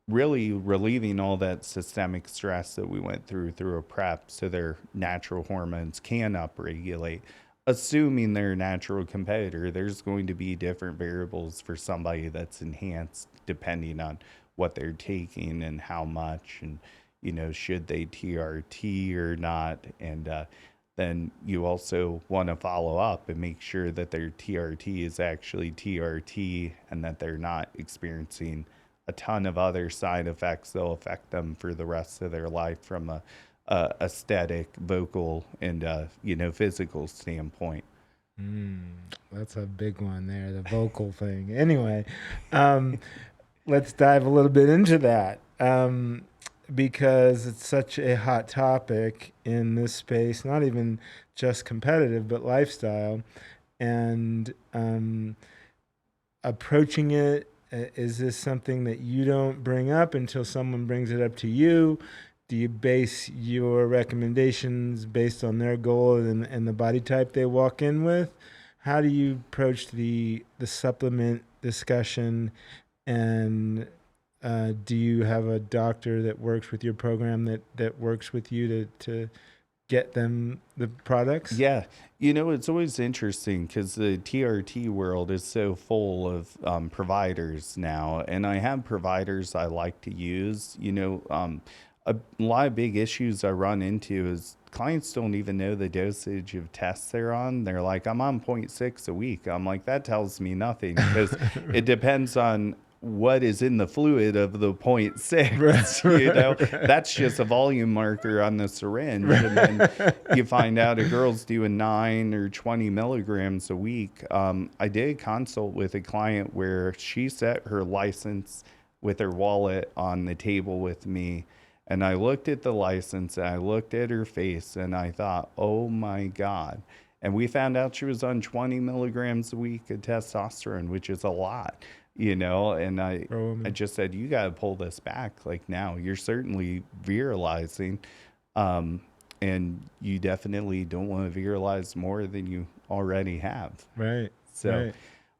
really relieving all that systemic stress that we went through a prep, so their natural hormones can upregulate. Assuming they're a natural competitor, there's going to be different variables for somebody that's enhanced depending on what they're taking and how much, and, should they TRT or not. And then you also want to follow up and make sure that their TRT is actually TRT and that they're not experiencing a ton of other side effects that'll affect them for the rest of their life from a aesthetic, vocal, and physical standpoint. That's a big one there, the vocal thing. Anyway, let's dive a little bit into that, because it's such a hot topic in this space, not even just competitive, but lifestyle. And approaching it, is this something that you don't bring up until someone brings it up to you? Do you base your recommendations based on their goal and the body type they walk in with? How do you approach the supplement discussion? And do you have a doctor that works with your program that works with you to get them the products? Yeah. It's always interesting because the TRT world is so full of providers now. And I have providers I like to use. A lot of big issues I run into is clients don't even know the dosage of tests they're on. They're like, I'm on 0.6 a week. I'm like, that tells me nothing, because it depends on what is in the fluid of the 0.6. That's just a volume marker on the syringe. And then you find out a girl's doing 9 or 20 milligrams a week. I did a consult with a client where she set her license with her wallet on the table with me. And I looked at the license and I looked at her face and I thought, oh my God. And we found out she was on 20 milligrams a week of testosterone, which is a lot, and I just said, you got to pull this back. Like, now you're certainly virilizing, and you definitely don't want to virilize more than you already have. Right. So,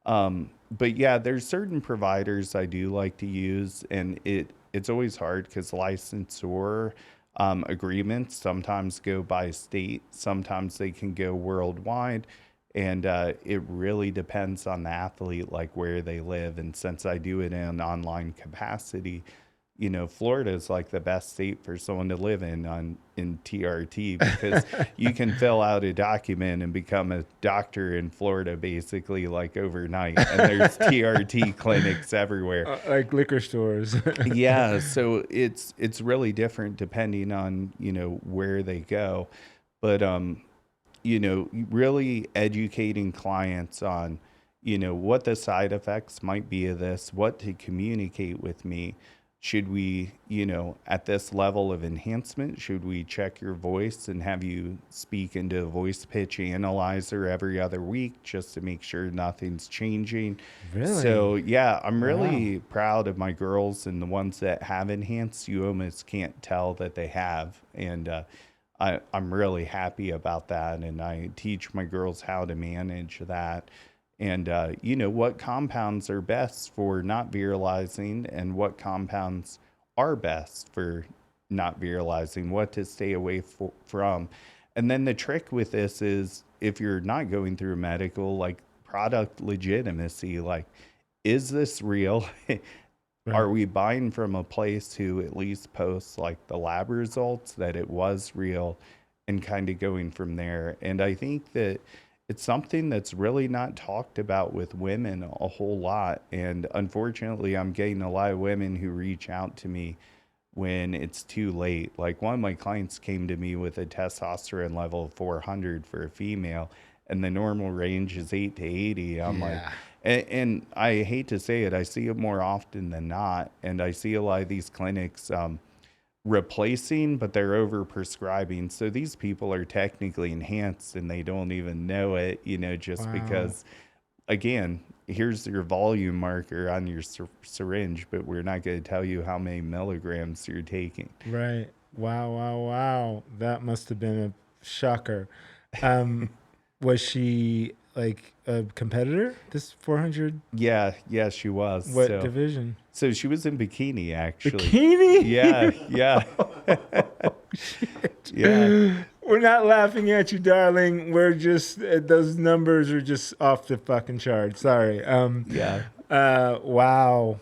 right. But yeah, there's certain providers I do like to use, and it's always hard because licensor agreements sometimes go by state, sometimes they can go worldwide, and it really depends on the athlete, like where they live. And since I do it in an online capacity, Florida is like the best state for someone to live in TRT, because you can fill out a document and become a doctor in Florida basically like overnight. And there's TRT clinics everywhere. Like liquor stores. Yeah. So it's really different depending on, where they go. But, really educating clients on, what the side effects might be of this, what to communicate with me, should we, at this level of enhancement, should we check your voice and have you speak into a voice pitch analyzer every other week just to make sure nothing's changing? Really? So, yeah, I'm Wow. really proud of my girls, and the ones that have enhanced, you almost can't tell that they have. And I'm really happy about that. And I teach my girls how to manage that. And, what compounds are best for not viralizing and what compounds are best for not viralizing, what to stay away from. And then the trick with this is if you're not going through medical, like product legitimacy, like, is this real? Are we buying from a place who at least posts like the lab results that it was real, and kind of going from there? And I think that it's something that's really not talked about with women a whole lot. And unfortunately, I'm getting a lot of women who reach out to me when it's too late. Like one of my clients came to me with a testosterone level of 400 for a female, and the normal range is 8 to 80. I'm like, and I hate to say it, I see it more often than not. And I see a lot of these clinics replacing, but they're over prescribing. So these people are technically enhanced and they don't even know it, just because, again, here's your volume marker on your syringe, but we're not going to tell you how many milligrams you're taking. Right. Wow. That must have been a shocker. Was she like a competitor, this 400? Yeah, she was. What division? So she was in Bikini, actually. Bikini? Yeah. Shit. Yeah. We're not laughing at you, darling. We're just, those numbers are just off the fucking chart. Sorry. Yeah. Wow.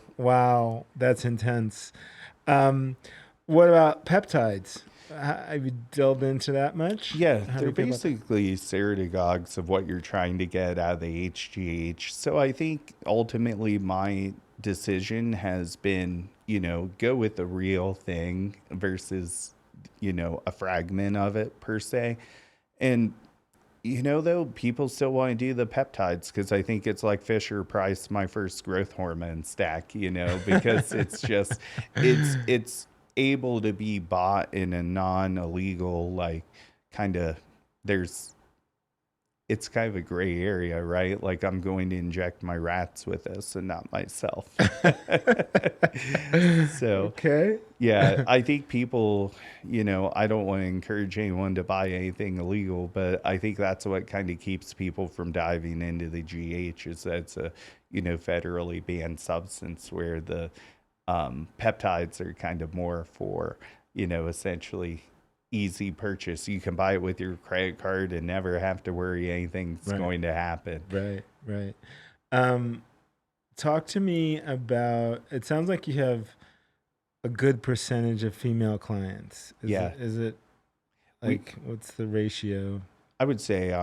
That's intense. What about peptides? Have you delved into that much? Yeah, How do they're you feel about that? basically serotogogues of what you're trying to get out of the HGH. So I think ultimately my decision has been, go with the real thing versus, a fragment of it per se. And, though, people still want to do the peptides because I think it's like Fisher Price, my first growth hormone stack, because it's just, it's able to be bought in a non-illegal, like, kind of, it's kind of a gray area, right? Like, I'm going to inject my rats with this and not myself. So, Okay. yeah, I think people, I don't want to encourage anyone to buy anything illegal, but I think that's what kind of keeps people from diving into the GH is that it's a, federally banned substance where the peptides are kind of more for, essentially easy purchase. You can buy it with your credit card and never have to worry anything's going to happen. Right. Talk to me about, it sounds like you have a good percentage of female clients. Is it like, what's the ratio? I would say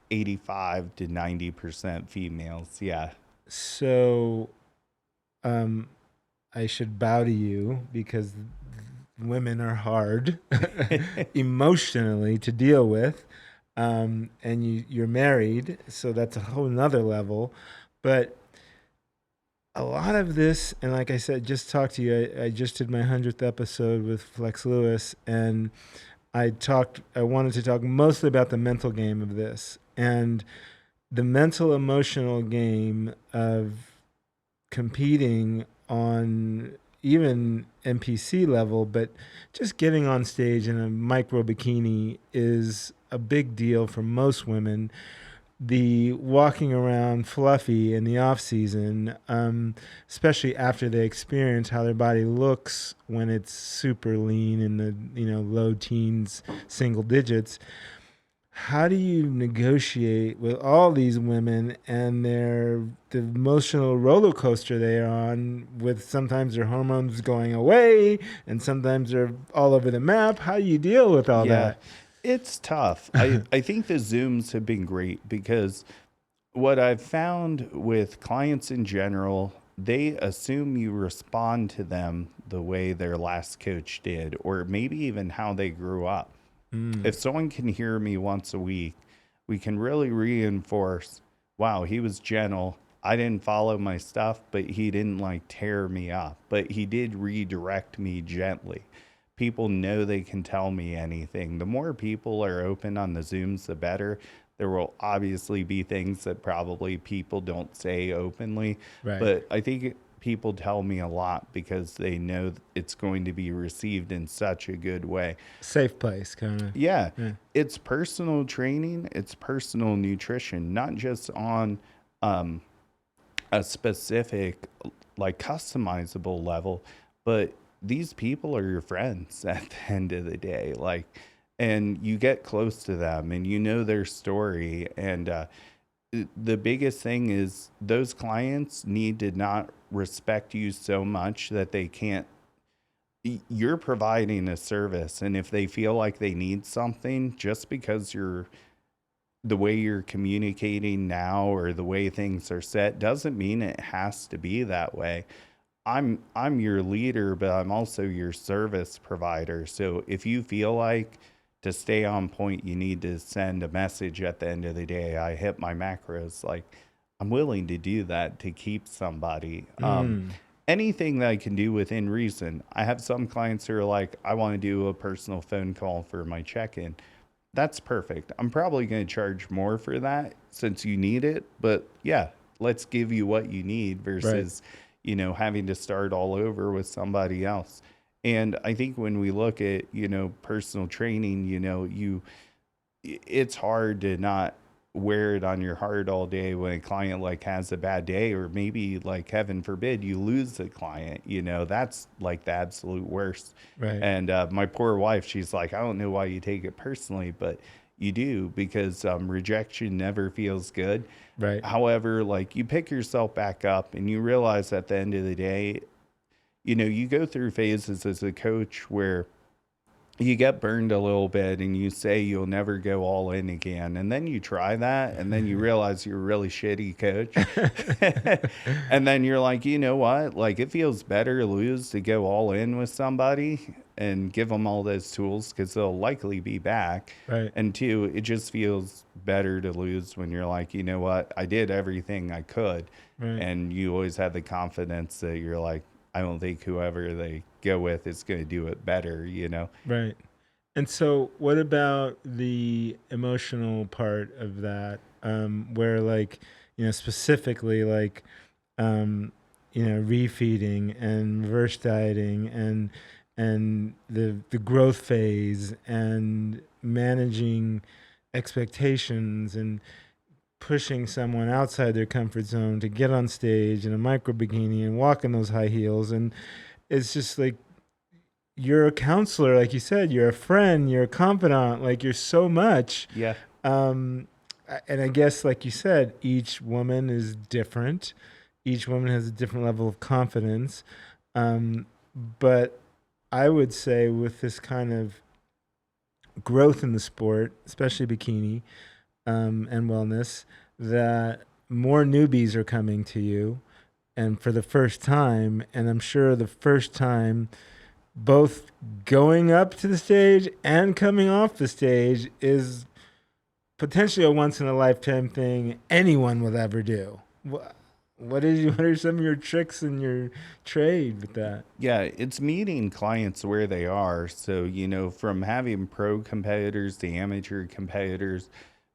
85 to 90% females. Yeah. So, I should bow to you because women are hard emotionally to deal with. And you're married, so that's a whole nother level. But a lot of this, and like I said, just talked to you, I just did my 100th episode with Flex Lewis, and I wanted to talk mostly about the mental game of this and the mental emotional game of competing on even NPC level, but just getting on stage in a micro bikini is a big deal for most women. The walking around fluffy in the off season, especially after they experience how their body looks when it's super lean in the low teens, single digits. How do you negotiate with all these women and the emotional roller coaster they're on, with sometimes their hormones going away and sometimes they're all over the map? How do you deal with all that? It's tough. I think the Zooms have been great because what I've found with clients in general, they assume you respond to them the way their last coach did, or maybe even how they grew up. If someone can hear me once a week, we can really reinforce, wow, he was gentle. I didn't follow my stuff, but he didn't like tear me up, but he did redirect me gently. People know they can tell me anything. The more people are open on the Zooms, the better. There will obviously be things that probably people don't say openly, Right. but I think people tell me a lot because they know it's going to be received in such a good way. Safe place, kind of. Yeah, it's personal training, it's personal nutrition, not just on a specific, like customizable level, but these people are your friends at the end of the day. Like, and you get close to them and you know their story. And the biggest thing is those clients need to not respect you so much that they can't. You're providing a service, and if they feel like they need something, just because the way you're communicating now or the way things are set doesn't mean it has to be that way. I'm your leader, but I'm also your service provider. So if you feel like to stay on point, you need to send a message at the end of the day, I hit my macros, like I'm willing to do that to keep somebody. Anything that I can do within reason. I have some clients who are like, I want to do a personal phone call for my check-in. That's perfect. I'm probably going to charge more for that since you need it. But yeah, let's give you what you need versus, you know, having to start all over with somebody else. And I think when we look at, you know, personal training, you know, it's hard to not wear it on your heart all day when a client like has a bad day, or maybe like heaven forbid you lose the client, you know, that's like the absolute worst. Right. And my poor wife, she's like, I don't know why you take it personally, but you do, because rejection never feels good. Right. However, like you pick yourself back up and you realize at the end of the day, you know, you go through phases as a coach where you get burned a little bit and you say you'll never go all in again. And then you try that and then you realize you're a really shitty coach. And then you're like, you know what? Like it feels better to lose to go all in with somebody and give them all those tools because they'll likely be back. Right. And two, it just feels better to lose when you're like, you know what? I did everything I could. Right. And you always have the confidence that you're like, I don't think whoever they go with is going to do it better, you know? Right. And so what about the emotional part of that, where like, you know, specifically like, you know, refeeding and reverse dieting and the growth phase and managing expectations and pushing someone outside their comfort zone to get on stage in a micro bikini and walk in those high heels. And it's just like, you're a counselor, like you said, you're a friend, you're a confidant, like you're so much. Yeah. And I guess, like you said, each woman is different. Each woman has a different level of confidence. But I would say with this kind of growth in the sport, especially bikini, and wellness, that more newbies are coming to you, and for the first time, and I'm sure the first time both going up to the stage and coming off the stage is potentially a once in a lifetime thing anyone will ever do. What are some of your tricks in your trade with that? Yeah, it's meeting clients where they are. So, you know, from having pro competitors to amateur competitors,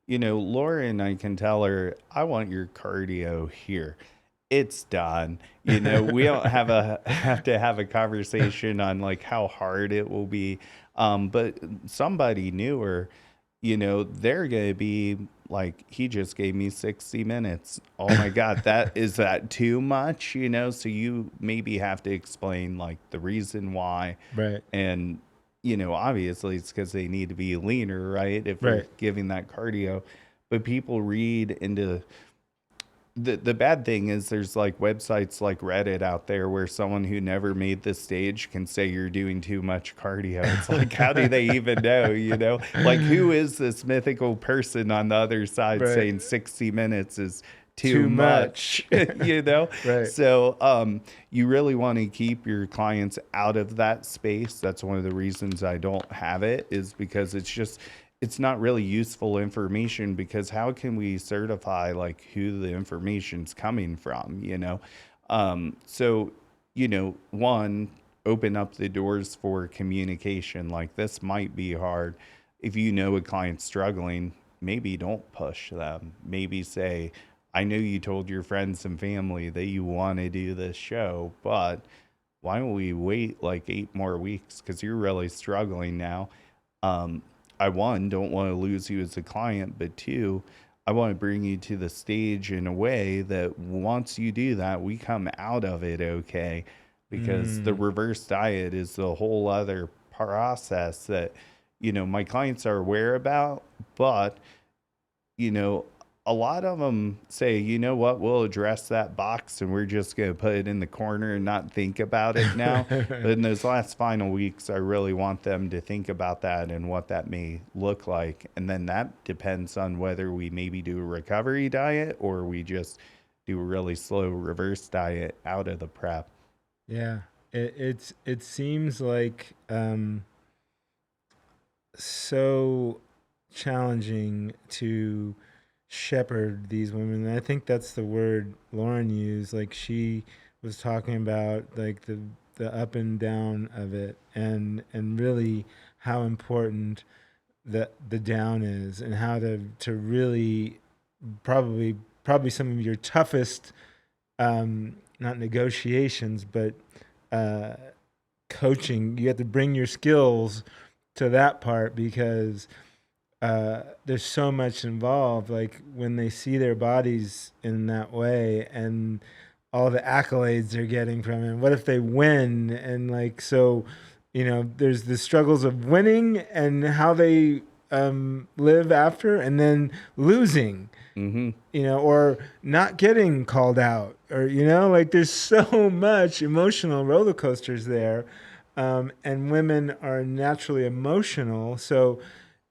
you know, Lauren, I can tell her, I want your cardio here. It's done. You know, we don't have to have a conversation on like how hard it will be. But somebody newer, you know, they're going to be like, he just gave me 60 minutes. Oh my God, is that too much? You know, so you maybe have to explain like the reason why. Right. And, you know, obviously it's because they need to be leaner, right? If we're giving that cardio. But people read into the bad thing is there's like websites like Reddit out there where someone who never made the stage can say you're doing too much cardio. It's like, how do they even know, you know? Like, who is this mythical person on the other side saying 60 minutes is too much, you know? Right. So you really want to keep your clients out of that space. That's one of the reasons I don't have it, is because it's just, it's not really useful information, because how can we certify like who the information's coming from, you know? So, you know, one, open up the doors for communication. Like, this might be hard. If you know a client's struggling, maybe don't push them. Maybe say, I know you told your friends and family that you want to do this show, but why don't we wait like 8 more weeks? Because you're really struggling now. I, one, don't want to lose you as a client, but two, I want to bring you to the stage in a way that once you do that, we come out of it okay. Because the reverse diet is the whole other process that, you know, my clients are aware about, but, you know, a lot of them say, you know what, we'll address that box and we're just going to put it in the corner and not think about it now. But in those last final weeks, I really want them to think about that and what that may look like. And then that depends on whether we maybe do a recovery diet or we just do a really slow reverse diet out of the prep. Yeah, it seems like so challenging to shepherd these women. And I think that's the word Lauren used. Like, she was talking about like the up and down of it, and really how important the down is, and how to really probably some of your toughest not negotiations, but coaching. You have to bring your skills to that part, because there's so much involved. Like, when they see their bodies in that way and all the accolades they're getting from it, what if they win? And like, so, you know, there's the struggles of winning and how they live after, and then losing, you know, or not getting called out, or, you know, like, there's so much emotional roller coasters there. And women are naturally emotional. So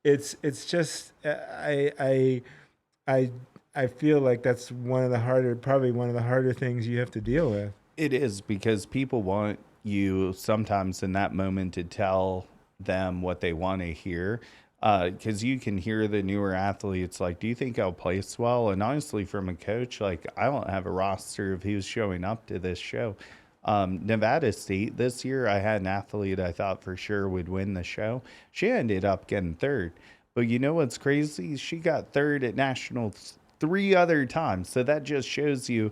it's just, I feel like that's probably one of the harder things you have to deal with. It is, because people want you sometimes in that moment to tell them what they want to hear. Because you can hear the newer athletes like, do you think I'll place well? And honestly, from a coach, like, I don't have a roster of who's showing up to this show. Nevada State this year, I had an athlete I thought for sure would win the show. She ended up getting third. But you know what's crazy? She got third at nationals 3 other times. So that just shows you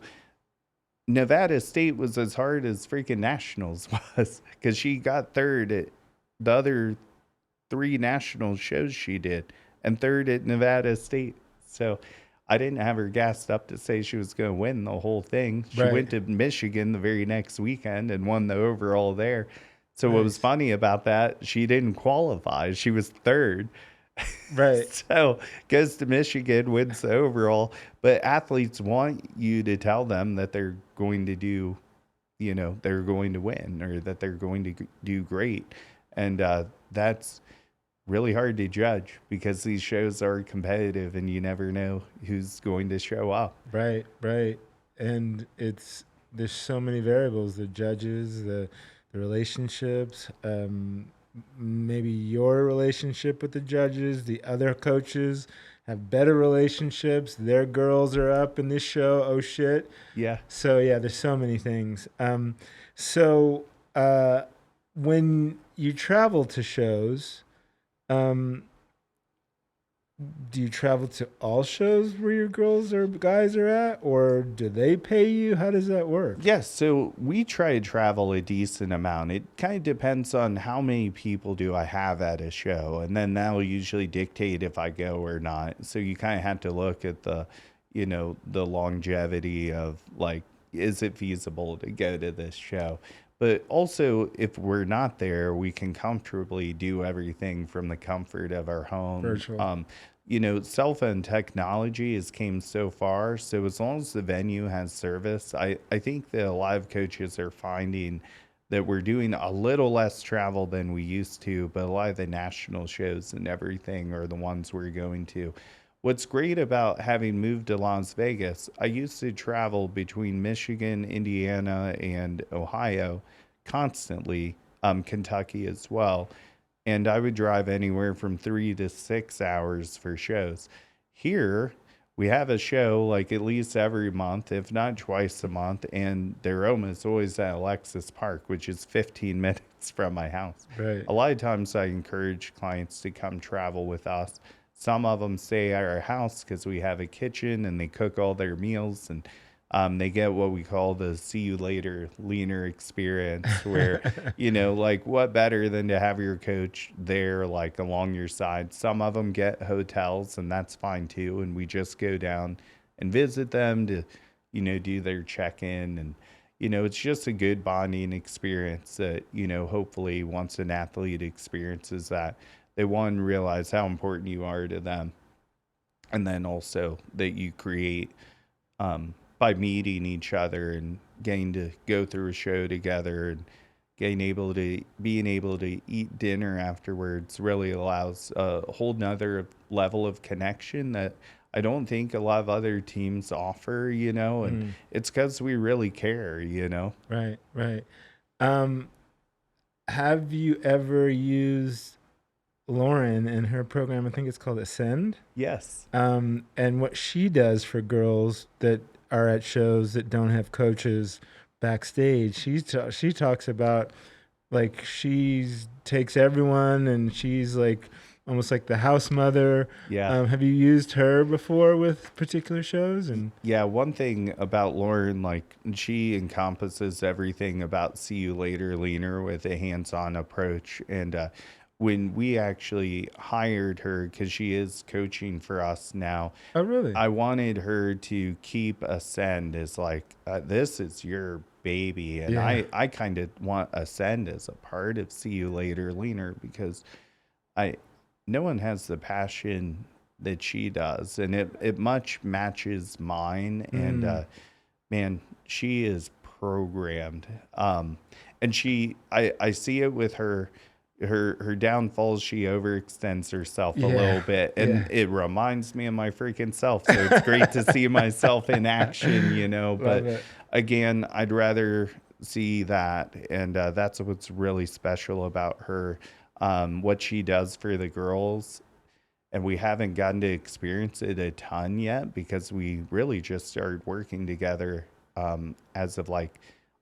Nevada State was as hard as freaking nationals was, because she got third at the other 3 national shows she did, and third at Nevada State. So I didn't have her gassed up to say she was going to win the whole thing. She went to Michigan the very next weekend and won the overall there. So what was funny about that, she didn't qualify. She was third. Right. So goes to Michigan, wins the overall. But athletes want you to tell them that they're going to do, you know, they're going to win, or that they're going to do great. And that's really hard to judge, because these shows are competitive and you never know who's going to show up. Right. And there's so many variables: the judges, the relationships, maybe your relationship with the judges, the other coaches have better relationships, their girls are up in this show, oh shit. Yeah. So yeah, there's so many things. So when you travel to shows, do you travel to all shows where your girls or guys are at, or do they pay you? How does that work? Yes, so we try to travel a decent amount. It kind of depends on how many people do I have at a show, and then that will usually dictate if I go or not. So you kind of have to look at the, you know, the longevity of, like, is it feasible to go to this show? But also, if we're not there, we can comfortably do everything from the comfort of our home. Virtual. You know, cell phone technology has came so far. So as long as the venue has service, I think that a lot of coaches are finding that we're doing a little less travel than we used to. But a lot of the national shows and everything are the ones we're going to. What's great about having moved to Las Vegas, I used to travel between Michigan, Indiana, and Ohio constantly, Kentucky as well. And I would drive anywhere from 3 to 6 hours for shows. Here, we have a show like at least every month, if not twice a month, and they're almost always at Alexis Park, which is 15 minutes from my house. Right. A lot of times I encourage clients to come travel with us. Some of them stay at our house because we have a kitchen and they cook all their meals, and they get what we call the see you later leaner experience where, like what better than to have your coach there, like along your side. Some of them get hotels and that's fine too. And we just go down and visit them to, do their check-in. And, it's just a good bonding experience that, hopefully once an athlete experiences that, they realize how important you are to them. And then also that you create, by meeting each other and getting to go through a show together and being able to eat dinner afterwards really allows a whole nother level of connection that I don't think a lot of other teams offer, and it's because we really care, Right. Have you ever used Lauren and her program? I think it's called Ascend. Yes. And what she does for girls that are at shows that don't have coaches backstage, she talks about like she takes everyone and she's like almost like the house mother. Yeah. Have you used her before with particular shows? And yeah, one thing about Lauren, like she encompasses everything about See You Later Leaner with a hands-on approach. And when we actually hired her, because she is coaching for us now. Oh, really? I wanted her to keep Ascend as like, this is your baby. And Yeah. I kind of want Ascend as a part of See You Later Leaner because no one has the passion that she does. And it much matches mine. And man, she is programmed. And I see it with her downfalls. She overextends herself a little bit, and it reminds me of my freaking self. So it's great to see myself in action, but again, I'd rather see that. And that's what's really special about her, what she does for the girls. And we haven't gotten to experience it a ton yet because we really just started working together as of like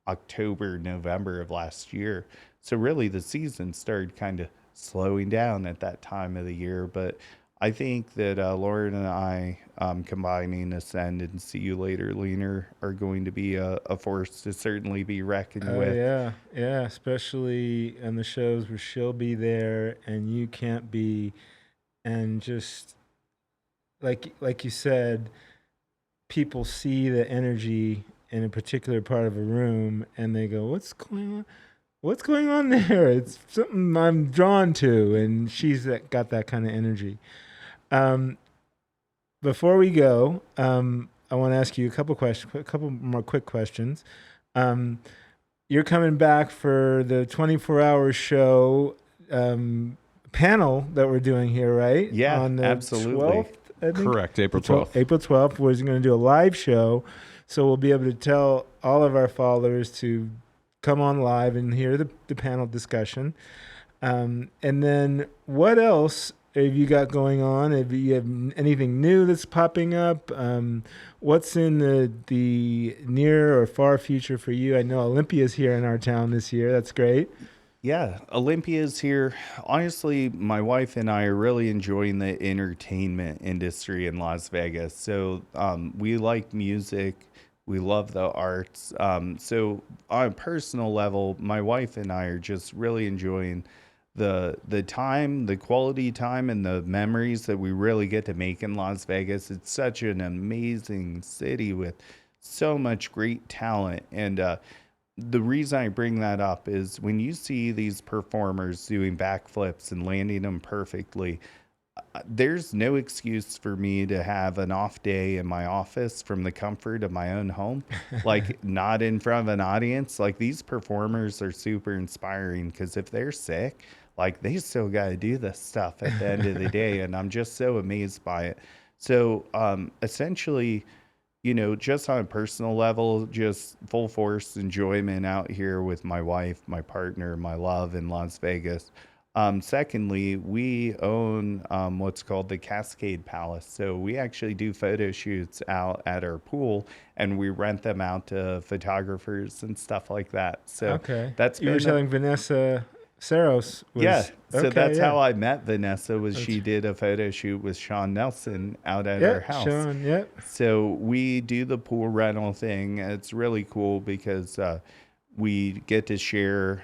October, November of last year. So really the season started kind of slowing down at that time of the year. But I think that Lauren and I combining Ascend and See You Later Leaner are going to be a force to certainly be reckoned with. Yeah, especially on the shows where she'll be there and you can't be. And just like you said, people see the energy in a particular part of a room and they go, what's going on there? It's something I'm drawn to. And she's got that kind of energy. Before we go, I want to ask you a couple more quick questions. You're coming back for the 24-hour show panel that we're doing here, right? Yeah, on the absolutely. 12th, I think? Correct, April 12th. April 12th, we're going to do a live show. So we'll be able to tell all of our followers to come on live and hear the panel discussion. And then what else have you got going on? Have you have anything new that's popping up? What's in the near or far future for you? I know Olympia's here in our town this year. That's great. Yeah, Olympia's here. Honestly, my wife and I are really enjoying the entertainment industry in Las Vegas. So we like music. We love the arts. So on a personal level, my wife and I are just really enjoying the time, the quality time, and the memories that we really get to make in Las Vegas. It's such an amazing city with so much great talent. And the reason I bring that up is when you see these performers doing backflips and landing them perfectly, there's no excuse for me to have an off day in my office from the comfort of my own home, like not in front of an audience. Like these performers are super inspiring because if they're sick, like they still got to do this stuff at the end of the day. And I'm just so amazed by it. So essentially, just on a personal level, just full force enjoyment out here with my wife, my partner, my love in Las Vegas. Secondly, we own what's called the Cascade Palace. So we actually do photo shoots out at our pool, and we rent them out to photographers and stuff like that. So Okay. that's You were been telling Vanessa Saros was... yeah. So okay, that's yeah. how I met Vanessa. Was she did a photo shoot with Sean Nelson out at Yeah, our house. Sean, yep. So we do the pool rental thing. It's really cool because we get to share.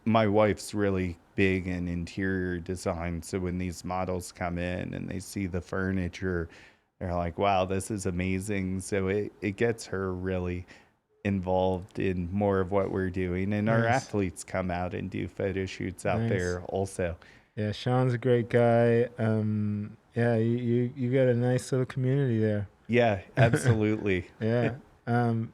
My wife's really big in interior design. So when these models come in and they see the furniture, they're like, wow, this is amazing. So it gets her really involved in more of what we're doing. And our Nice. athletes come out and do photo shoots out Nice. there also. Yeah, Sean's a great guy. Yeah, you got a nice little community there. Yeah, absolutely. Yeah,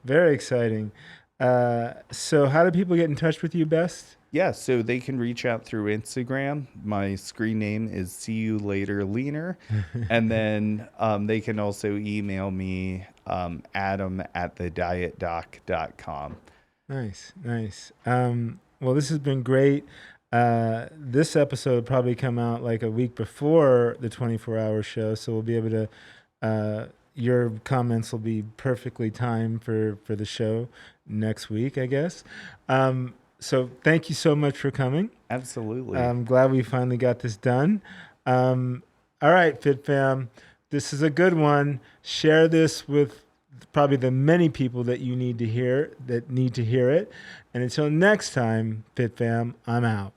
very exciting. So how do people get in touch with you best? Yeah, so they can reach out through Instagram. My screen name is See You Later Leaner. And then they can also email me, adam@thedietdoc.com. Nice. Well, this has been great. This episode will probably come out like a week before the 24-hour show, so we'll be able to, your comments will be perfectly timed for the show next week, I guess. So thank you so much for coming. Absolutely. I'm glad we finally got this done. All right, Fit Fam, this is a good one. Share this with probably the many people that you need to hear, that need to hear it. And until next time, Fit Fam, I'm out.